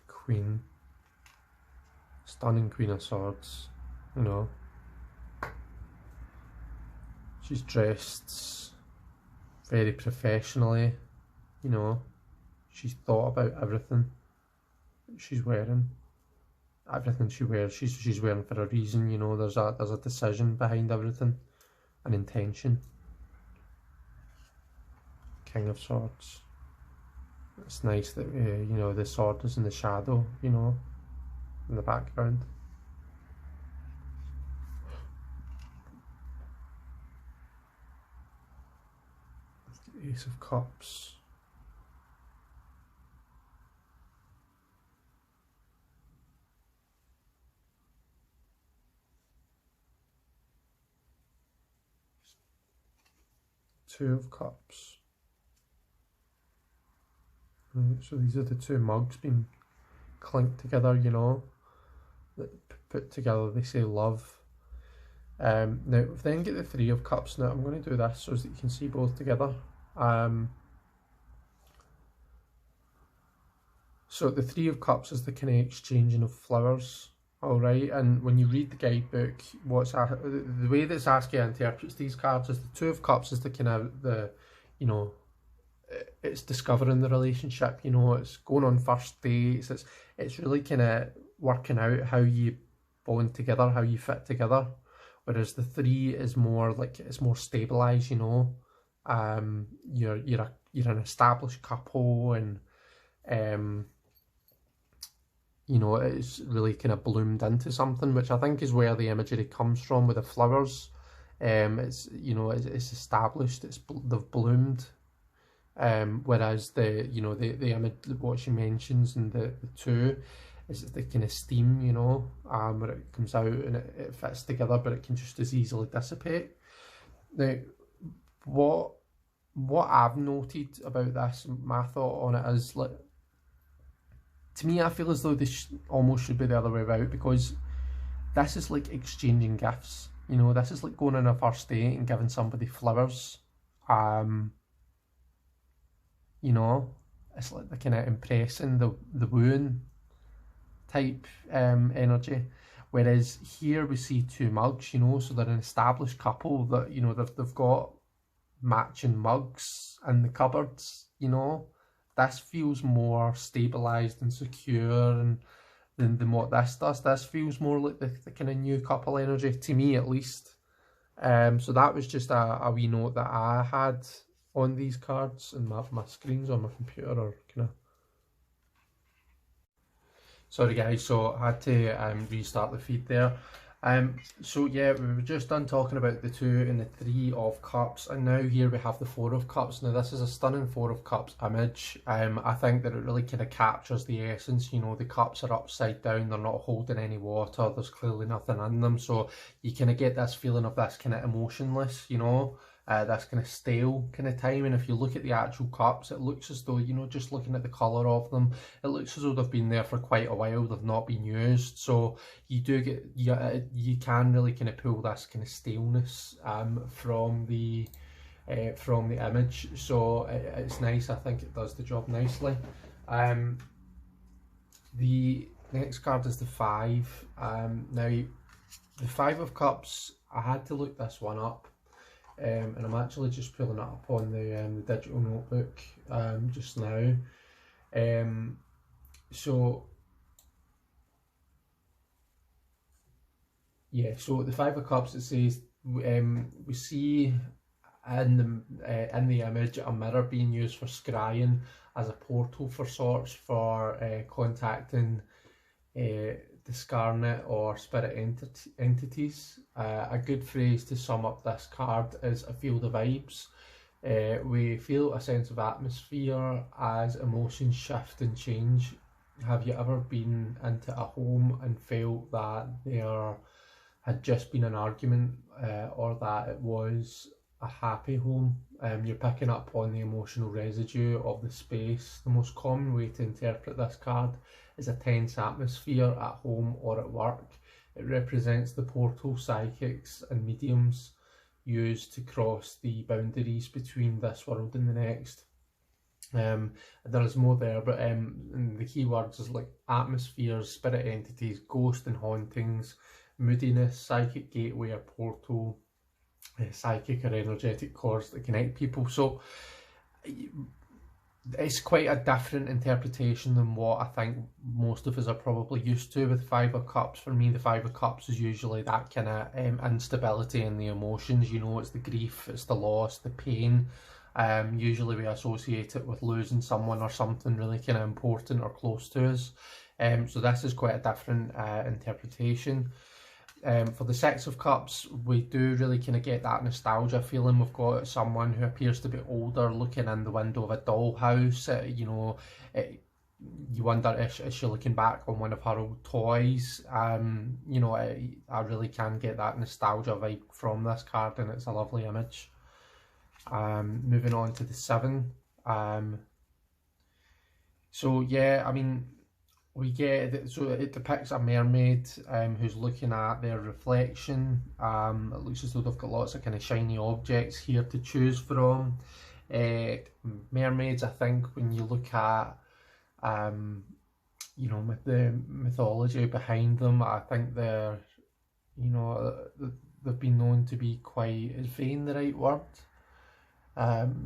Queen. Stunning Queen of Swords, you know. She's dressed very professionally, you know. She's thought about everything she's wearing. Everything she wears, she's wearing for a reason, you know. There's a decision behind everything, an intention. King of Swords. It's nice that you know, the sword is in the shadow, you know, in the background. The Ace of Cups. Two of Cups. Right, so these are the two mugs being clinked together, you know, that put together they say love. Now if then get the Three of Cups. Now I'm going to do this so that you can see both together. So the Three of Cups is the kind of exchanging of flowers, alright, and when you read the guidebook, the way that Saskia interprets these cards is the Two of Cups is the kind of you know, it's discovering the relationship, you know, it's going on first dates, it's really kind of working out how you bond together, how you fit together, whereas the Three is more like, it's more stabilised, you know. You're an established couple, and you know, it's really kind of bloomed into something, which I think is where the imagery comes from with the flowers. It's, you know, it's established, they've bloomed. Whereas the, you know, the image, what she mentions in the two is the kind of steam, you know, where it comes out and it fits together, but it can just as easily dissipate. Now, what I've noted about this, my thought on it is, like, to me, I feel as though this almost should be the other way about, because this is like exchanging gifts, you know, this is like going on a first date and giving somebody flowers. You know, it's like the kind of impressing, the wooing type energy. Whereas here we see two mugs, you know, so they're an established couple that, you know, they've got matching mugs in the cupboards, you know. This feels more stabilised and secure than what this does. This feels more like the kind of new couple energy, to me at least. So that was just a wee note that I had on these cards, and my screens on my computer are kind of... Sorry guys, so I had to restart the feed there. So yeah, we were just done talking about the 2 and the 3 of Cups, and now here we have the 4 of Cups. Now this is a stunning 4 of Cups image. I think that it really kind of captures the essence. You know, the cups are upside down, they're not holding any water, there's clearly nothing in them, so you kind of get this feeling of this kind of emotionless, you know, this kind of stale kind of time. And if you look at the actual cups, it looks as though, you know, just looking at the colour of them, it looks as though they've been there for quite a while, they've not been used. So you do get, you can really kind of pull this kind of staleness from the image. So it's nice. I think it does the job nicely. The next card is the 5. Now the 5 of Cups, I had to look this one up. And I'm actually just pulling it up on the digital notebook just now. So yeah, so the 5 of Cups, it says we see in the image a mirror being used for scrying as a portal for sorts, for contacting the scarlet or spirit entities. A good phrase to sum up this card is "I feel the vibes." We feel a sense of atmosphere as emotions shift and change. Have you ever been into a home and felt that there had just been an argument, or that it was a happy home? You're picking up on the emotional residue of the space. The most common way to interpret this card is a tense atmosphere at home or at work. It represents the portal psychics and mediums use to cross the boundaries between this world and the next. There is more there, but the key words is like atmospheres, spirit entities, ghost and hauntings, moodiness, psychic gateway or portal, psychic or energetic cords that connect people. So it's quite a different interpretation than what I think most of us are probably used to with 5 of Cups. For me, the 5 of Cups is usually that kind of instability in the emotions. You know, it's the grief, it's the loss, the pain. Usually we associate it with losing someone or something really kind of important or close to us. So this is quite a different interpretation. For the 6 of Cups, we do really kind of get that nostalgia feeling. We've got someone who appears to be older looking in the window of a dollhouse. You know, you wonder, is she looking back on one of her old toys? You know, I really can get that nostalgia vibe from this card, and it's a lovely image. Moving on to the 7. So yeah, I mean, we get, so it depicts a mermaid who's looking at their reflection. It looks as though they've got lots of kind of shiny objects here to choose from. Mermaids, I think, when you look at, you know, with the mythology behind them, I think they're, you know, they've been known to be quite, is vain the right word?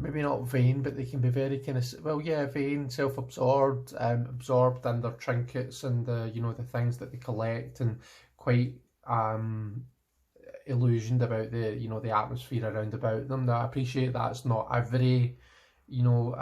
Maybe not vain, but they can be very kind of, well, yeah, vain, self-absorbed, absorbed in their trinkets and the, you know, the things that they collect, and quite illusioned about the, you know, the atmosphere around about them. Now, I appreciate that's not every, you know,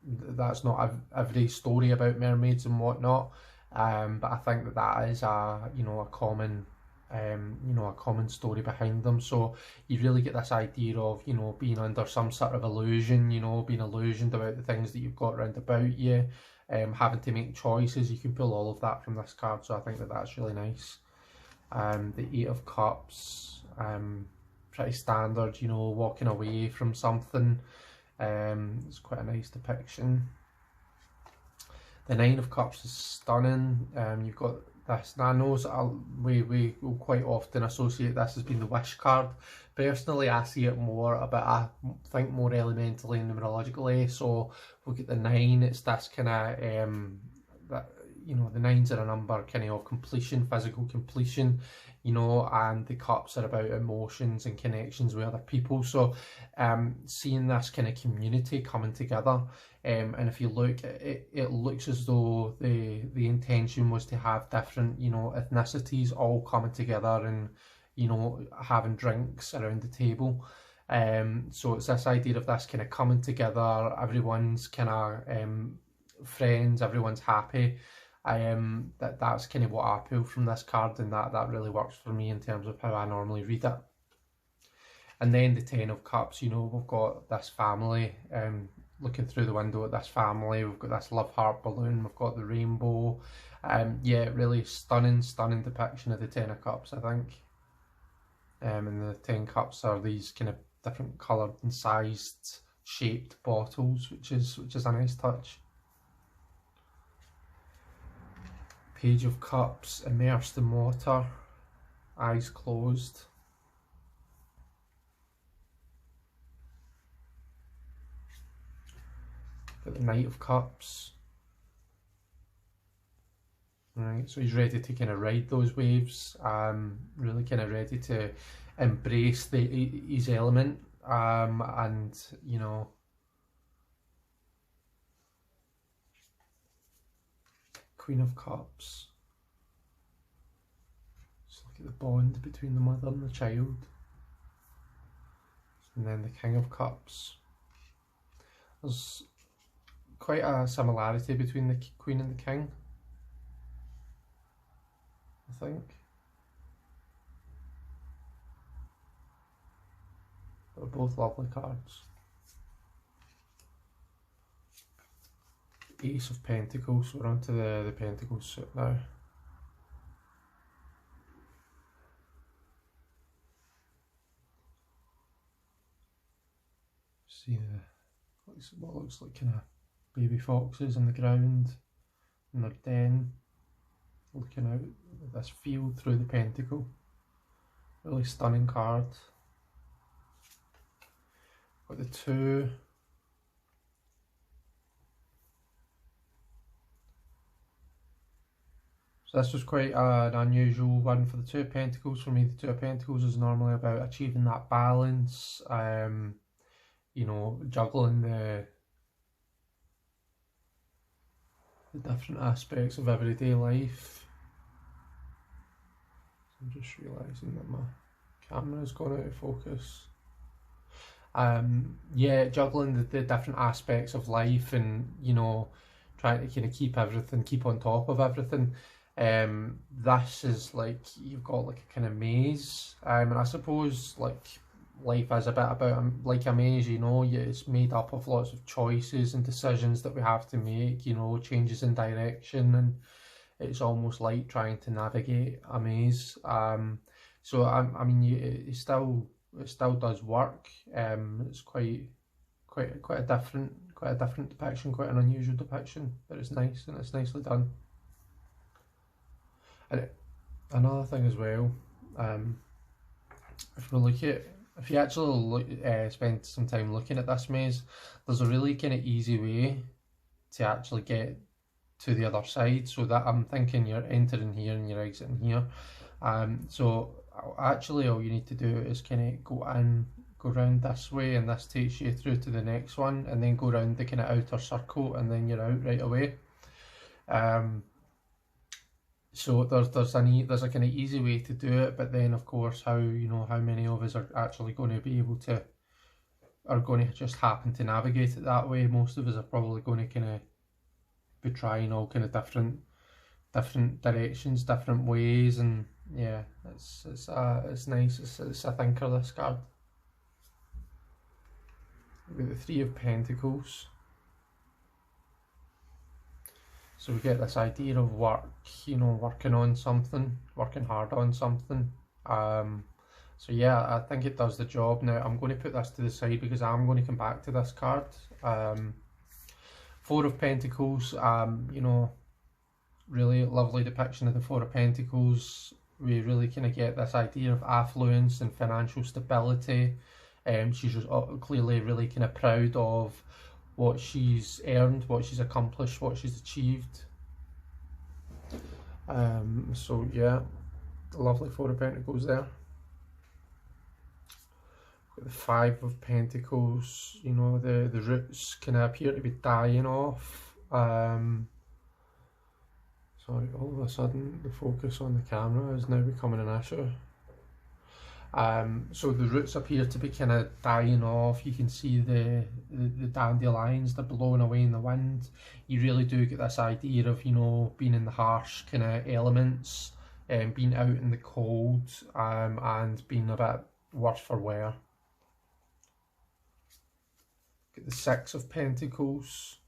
that's not every story about mermaids and whatnot, but I think that that is a, you know, a common, you know, a common story behind them. So you really get this idea of, you know, being under some sort of illusion, you know, being illusioned about the things that you've got around about you, having to make choices. You can pull all of that from this card, so I think that that's really nice. The 8 of Cups, pretty standard, you know, walking away from something. It's quite a nice depiction. The 9 of Cups is stunning. You've got this, and I know we will quite often associate this as being the wish card. Personally, I see it more, but I think more elementally and numerologically. So look at the 9, it's this kind of, that, you know, the 9s are a number kind of completion, physical completion, you know, and the cups are about emotions and connections with other people. So seeing this kind of community coming together, and if you look, it looks as though the intention was to have different, you know, ethnicities all coming together and, you know, having drinks around the table. So it's this idea of this kind of coming together, everyone's kind of friends, everyone's happy. That's kind of what I pull from this card, and that really works for me in terms of how I normally read it. And then the Ten of Cups, you know, we've got this family, looking through the window at this family, we've got this love heart balloon, we've got the rainbow. Yeah, really stunning depiction of the Ten of Cups, I think. And the 10 cups are these kind of different coloured and sized, shaped bottles, which is a nice touch. Page of Cups, immersed in water, eyes closed. Got the Knight of Cups. Right, so he's ready to kind of ride those waves, really kind of ready to embrace his element, and you know, Queen of Cups. Just look at the bond between the mother and the child. And then the King of Cups. There's quite a similarity between the Queen and the King, I think. They're both lovely cards. Ace of Pentacles, we're on to the Pentacles suit now. See what looks like kind of baby foxes on the ground in their den, looking out at this field through the pentacle. Really stunning card. Got the 2. So this was quite an unusual one for the 2 of Pentacles. For me, the 2 of Pentacles is normally about achieving that balance, you know, juggling the different aspects of everyday life. I'm just realising that my camera's gone out of focus. Yeah, juggling the different aspects of life, and you know, trying to kind of keep on top of everything. This is like, you've got like a kind of maze, and I suppose like life is a bit about like a maze, you know. It's made up of lots of choices and decisions that we have to make, you know, changes in direction, and it's almost like trying to navigate a maze. So I mean, it still does work. It's quite a different depiction, quite an unusual depiction, but it's nice, and it's nicely done. And another thing as well, if you actually spend some time looking at this maze, there's a really kind of easy way to actually get to the other side. So that I'm thinking you're entering here and you're exiting here. So actually all you need to do is kind of go around this way, and this takes you through to the next one, and then go around the kind of outer circle, and then you're out right away. So there's a kind of easy way to do it, but then of course how many of us are actually going to be able to, are going to just happen to navigate it that way. Most of us are probably going to kind of be trying all kind of different directions, different ways, and yeah, it's nice. It's a thinker, this card. We've got the 3 of Pentacles. So we get this idea of work, you know, working on something, working hard on something. So yeah, I think it does the job. Now I'm going to put this to the side because I'm going to come back to this card. 4 of Pentacles, you know, really lovely depiction of the 4 of Pentacles. We really kind of get this idea of affluence and financial stability. She's just clearly really kind of proud of what she's earned, what she's accomplished, what she's achieved. So yeah, lovely 4 of Pentacles there. Got the 5 of Pentacles, you know, the roots kind of appear to be dying off. Sorry, all of a sudden the focus on the camera is now becoming an issue. So the roots appear to be kind of dying off. You can see the dandelions, they're blowing away in the wind. You really do get this idea of, you know, being in the harsh kind of elements, being out in the cold, and being a bit worse for wear. Get the Six of Pentacles.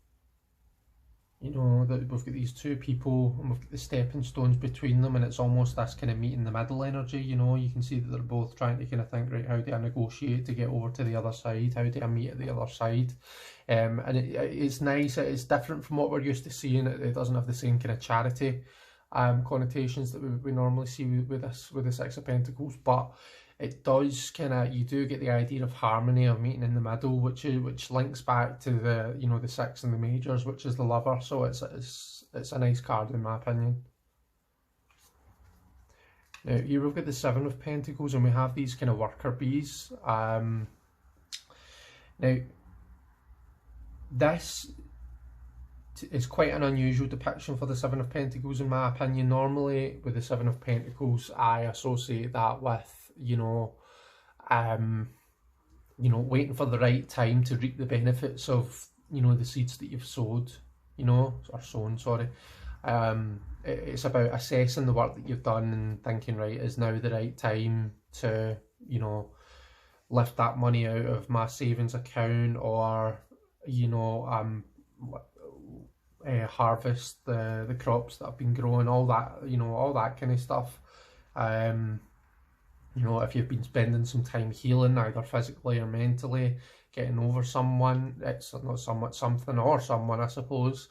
You know, that we've got these two people and we've got the stepping stones between them, and it's almost this kind of meet in the middle energy. You know, you can see that they're both trying to kind of think, right, how do I negotiate to get over to the other side? How do I meet at the other side? And it's nice. It's different from what we're used to seeing. It doesn't have the same kind of charity connotations that we normally see with the Six of Pentacles, but it does kind of, you do get the idea of harmony, of meeting in the middle, which links back to the, you know, the six and the majors, which is the lover. So it's a nice card in my opinion. Now here we've got the Seven of Pentacles, and we have these kind of worker bees. Now this is quite an unusual depiction for the Seven of Pentacles in my opinion. Normally with the Seven of Pentacles, I associate that with, you know, waiting for the right time to reap the benefits of, you know, the seeds that you've sowed, you know, or sown, sorry. It's about assessing the work that you've done and thinking, right, is now the right time to, you know, lift that money out of my savings account, or, you know, harvest the crops that I've been growing, all that, you know, all that kind of stuff. You know, if you've been spending some time healing, either physically or mentally, getting over someone, it's not something or someone, I suppose,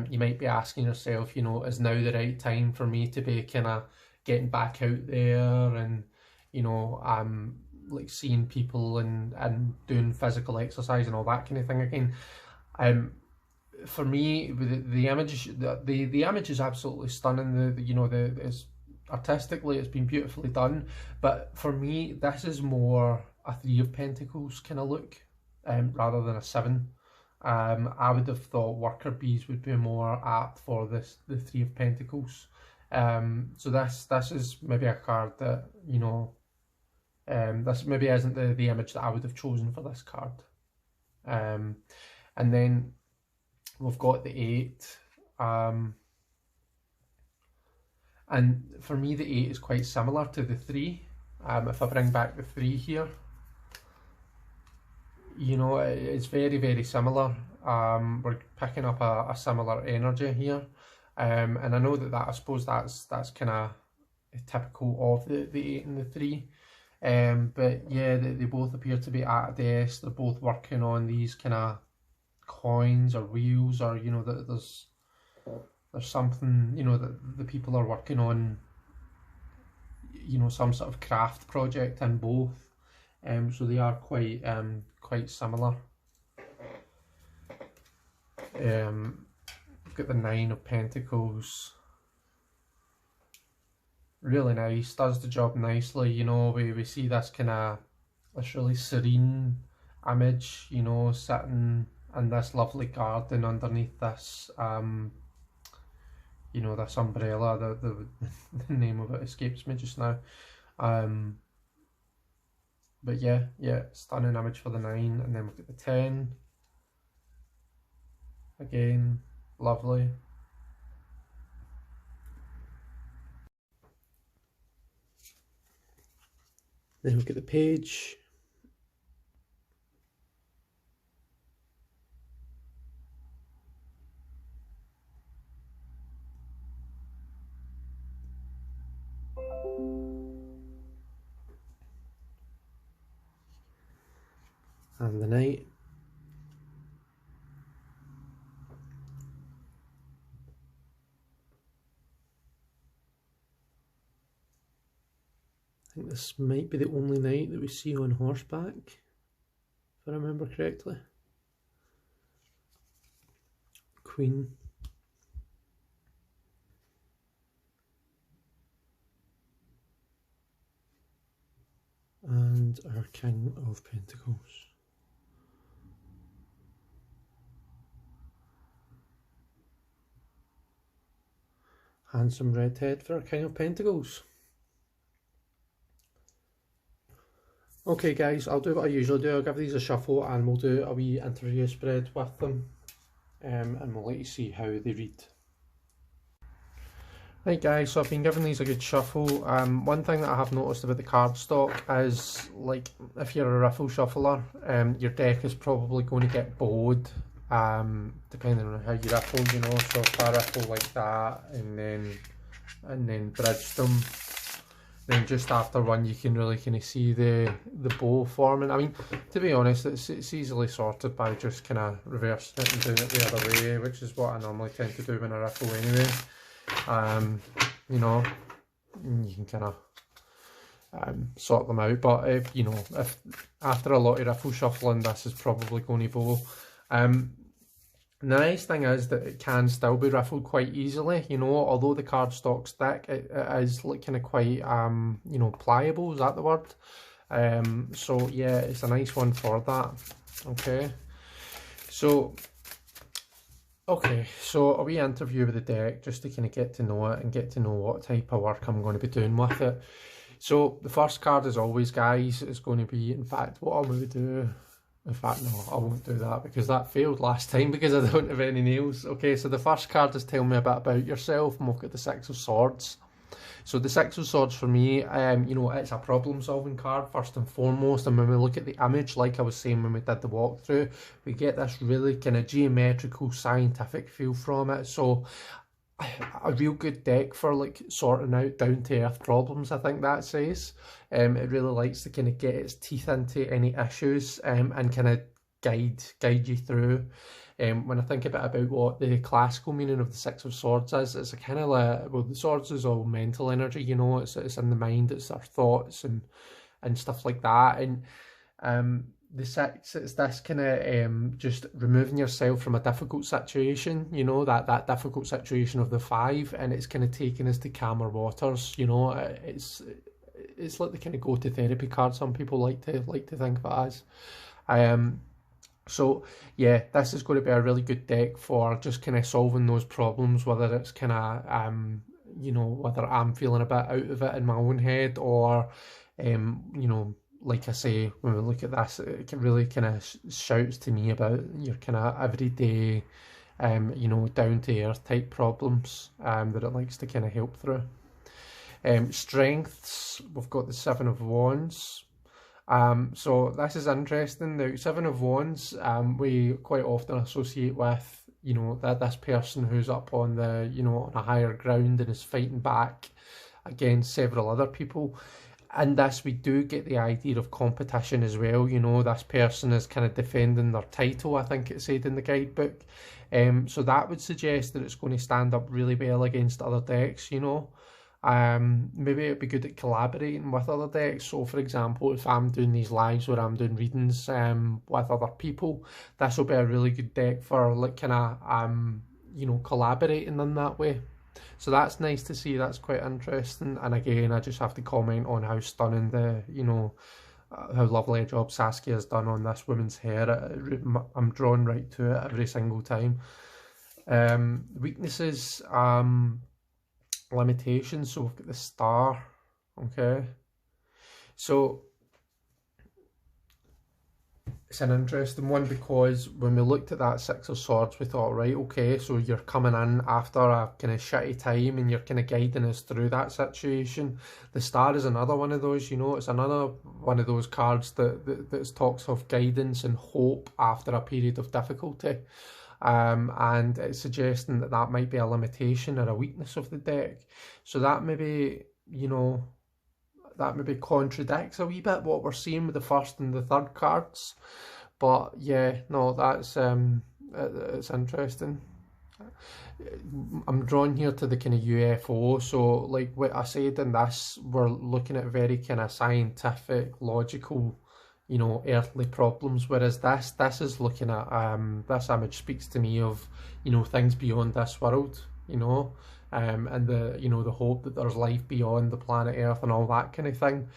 you might be asking yourself, you know, is now the right time for me to be kind of getting back out there and, you know, like seeing people and doing physical exercise and all that kind of thing again. For me, the image is absolutely stunning. You know, it's artistically, it's been beautifully done, but for me this is more a Three of Pentacles kind of look, rather than a seven. I would have thought worker bees would be more apt for the Three of Pentacles. So this is maybe a card that, you know, this maybe isn't the image that I would have chosen for this card. And then we've got the Eight. And for me, the Eight is quite similar to the Three. If I bring back the Three here, you know, it's very, very similar. We're picking up a similar energy here. And I know that I suppose that's kind of typical of the Eight and the Three. But yeah, they both appear to be at a desk. They're both working on these kind of coins or wheels, or, you know, there's something, you know, that the people are working on, you know, some sort of craft project in both. So they are quite similar. We've got the Nine of Pentacles. Really nice, does the job nicely. You know, we see this kind of, this really serene image, you know, sitting in this lovely garden underneath this, you know, this umbrella. The name of it escapes me just now. But yeah, stunning image for the Nine. And then we've got the 10. Again, lovely. Then we've got the Page. And the Knight. I think this might be the only knight that we see on horseback, if I remember correctly. Queen. And our King of Pentacles. Handsome redhead for our King of Pentacles. Okay guys, I'll do what I usually do. I'll give these a shuffle and we'll do a wee interview spread with them, and we'll let you see how they read. Right guys, so I've been giving these a good shuffle. One thing that I have noticed about the cardstock is, like, if you're a riffle shuffler, your deck is probably going to get bowed, depending on how you riffle, you know. So if I riffle like that and then bridge them, then just after one you can really kind of see the bow forming. I mean, to be honest, it's easily sorted by just kind of reversing it and doing it the other way, which is what I normally tend to do when I riffle anyway. You know, you can kind of sort them out, but if, you know, if after a lot of riffle shuffling, this is probably going to bow. The nice thing is that it can still be riffled quite easily, you know, although the cardstock's thick, it is like kind of quite, you know, pliable, is that the word? So yeah, it's a nice one for that. Okay, so a wee interview with the deck, just to kind of get to know it and get to know what type of work I'm going to be doing with it. So the first card, as always guys, is going to be, in fact, what I'm going to do, in fact no, I won't do that because that failed last time because I don't have any nails. Okay, so the first card is telling me a bit about yourself, and we'll get the Six of Swords. So the Six of Swords for me, you know, it's a problem solving card first and foremost, and when we look at the image, like I was saying when we did the walkthrough, we get this really kind of geometrical, scientific feel from it. So a real good deck for like sorting out down to earth problems, I think that says. It really likes to kind of get its teeth into any issues, and kind of guide you through. When I think about what the classical meaning of the Six of Swords is, it's a kind of like, well, the swords is all mental energy, you know, it's in the mind, it's our thoughts and stuff like that. And the Six, it's this kind of just removing yourself from a difficult situation, you know, that difficult situation of the Five, and it's kind of taking us to calmer waters, you know. It's like the kind of go-to therapy card some people like to think of it as. So yeah, this is going to be a really good deck for just kind of solving those problems, whether it's kind of you know, whether I'm feeling a bit out of it in my own head, or you know, like I say, when we look at this, it really kind of shouts to me about your kind of everyday you know, down to earth type problems that it likes to kind of help through. Strengths, we've got the Seven of Wands. So this is interesting. Now, Seven of Wands, we quite often associate with, you know, that this person who's up on the, you know, on a higher ground and is fighting back against several other people. And this, we do get the idea of competition as well. You know, this person is kind of defending their title, I think it said in the guidebook. So that would suggest that it's going to stand up really well against other decks, you know. Maybe it'd be good at collaborating with other decks. So for example, if I'm doing these lives where I'm doing readings with other people, this will be a really good deck for like kind of you know, collaborating in that way. So that's nice to see. That's quite interesting. And again, I just have to comment on how stunning the, you know, how lovely a job Saskia has done on this woman's hair. I'm drawn right to it every single time. Weaknesses, limitations, so we've got the Star. Okay, so it's an interesting one because when we looked at that Six of Swords, we thought, right, okay, so you're coming in after a kind of shitty time and you're kind of guiding us through that situation. The Star is another one of those, you know, it's another one of those cards that talks of guidance and hope after a period of difficulty. And it's suggesting that that might be a limitation or a weakness of the deck. So that maybe, you know, that maybe contradicts a wee bit what we're seeing with the first and the third cards. But yeah, no, that's it's interesting. I'm drawn here to the kind of UFO. So like what I said in this, we're looking at very kind of scientific, logical, you know, earthly problems, whereas this is looking at this image speaks to me of, you know, things beyond this world, you know, and the, you know, the hope that there's life beyond the planet Earth and all that kind of thing.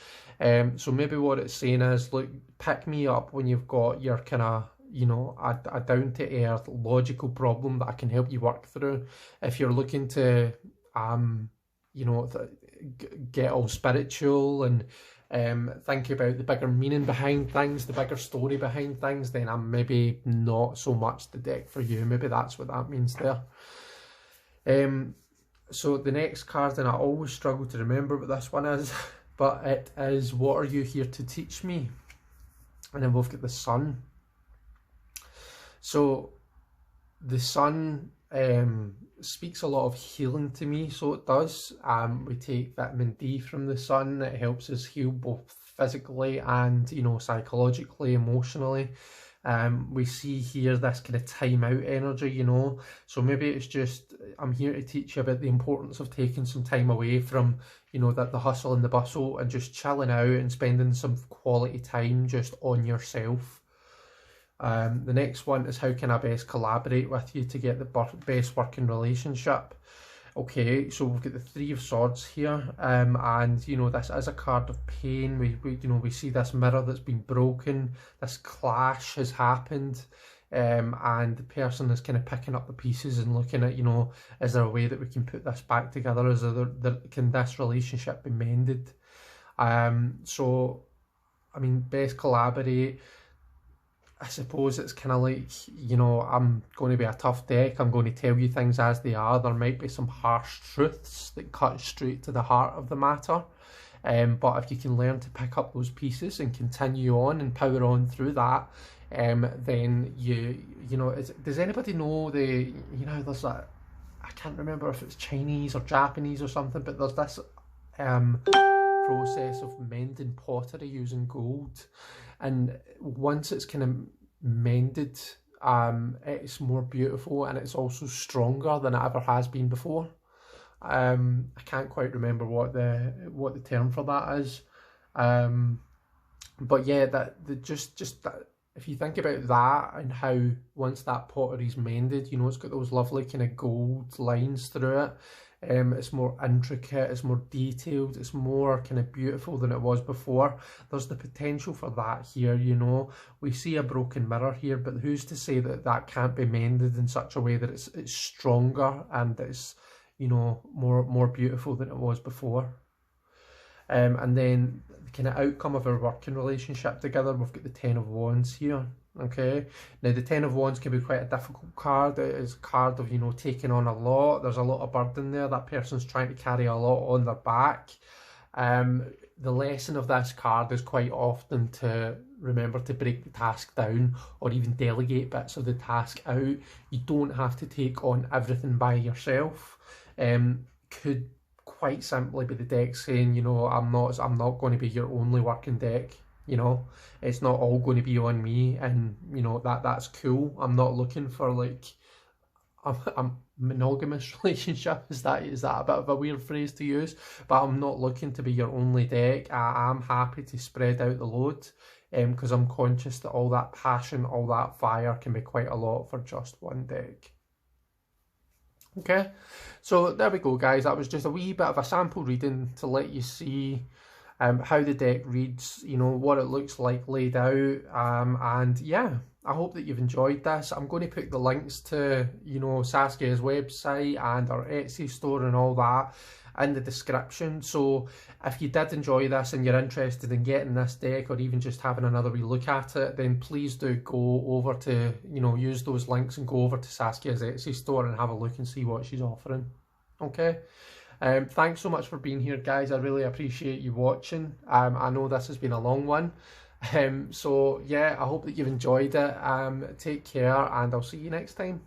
So maybe what it's saying is, look, pick me up when you've got your kind of, you know, a down to earth logical problem that I can help you work through. If you're looking to you know, get all spiritual and think about the bigger meaning behind things, the bigger story behind things, then I'm maybe not so much the deck for you. Maybe that's what that means there. So the next card, and I always struggle to remember what this one is, but it is, what are you here to teach me? And then we've got the Sun. So the Sun speaks a lot of healing to me, so it does. We take vitamin D from the sun. It helps us heal both physically and, you know, psychologically, emotionally. We see here this kind of time out energy, you know, so maybe it's just, I'm here to teach you about the importance of taking some time away from, you know, the hustle and the bustle, and just chilling out and spending some quality time just on yourself. The next one is, how can I best collaborate with you to get the best working relationship? Okay, so we've got the Three of Swords here, and you know, this is a card of pain. We see this mirror that's been broken. This clash has happened, and the person is kind of picking up the pieces and looking at, you know, is there a way that we can put this back together? Can this relationship be mended? So, I mean, best collaborate. I suppose it's kind of like, you know, I'm going to be a tough deck. I'm going to tell you things as they are. There might be some harsh truths that cut straight to the heart of the matter. But if you can learn to pick up those pieces and continue on and power on through that, then you know, does anybody know you know, there's that, I can't remember if it's Chinese or Japanese or something, but there's this process of mending pottery using gold. And once it's kind of mended, it's more beautiful, and it's also stronger than it ever has been before. I can't quite remember what the term for that is, but yeah, just that, if you think about that and how once that pottery's mended, you know, it's got those lovely kind of gold lines through it. It's more intricate, it's more detailed, it's more kind of beautiful than it was before. There's the potential for that here, you know. We see a broken mirror here, but who's to say that that can't be mended in such a way that it's stronger and it's, you know, more beautiful than it was before. And then the kind of outcome of our working relationship together, we've got the Ten of Wands here. Okay, now the Ten of Wands can be quite a difficult card. It is a card of, you know, taking on a lot. There's a lot of burden there. That person's trying to carry a lot on their back. The lesson of this card is quite often to remember to break the task down, or even delegate bits of the task out. You don't have to take on everything by yourself. Could quite simply be the deck saying, you know, I'm not going to be your only working deck. You know, it's not all going to be on me, and you know, that's cool. I'm not looking for like a monogamous relationship. Is that a bit of a weird phrase to use? But I'm not looking to be your only deck. I'm happy to spread out the load, because I'm conscious that all that passion, all that fire can be quite a lot for just one deck. Okay, so there we go, guys. That was just a wee bit of a sample reading to let you see how the deck reads, you know, what it looks like laid out, and yeah, I hope that you've enjoyed this. I'm going to put the links to, you know, Saskia's website and our Etsy store and all that in the description. So if you did enjoy this and you're interested in getting this deck, or even just having another wee look at it, then please do go over to, you know, use those links and go over to Saskia's Etsy store and have a look and see what she's offering. Okay. Thanks so much for being here, guys. I really appreciate you watching. I know this has been a long one. So yeah, I hope that you've enjoyed it. Take care, and I'll see you next time.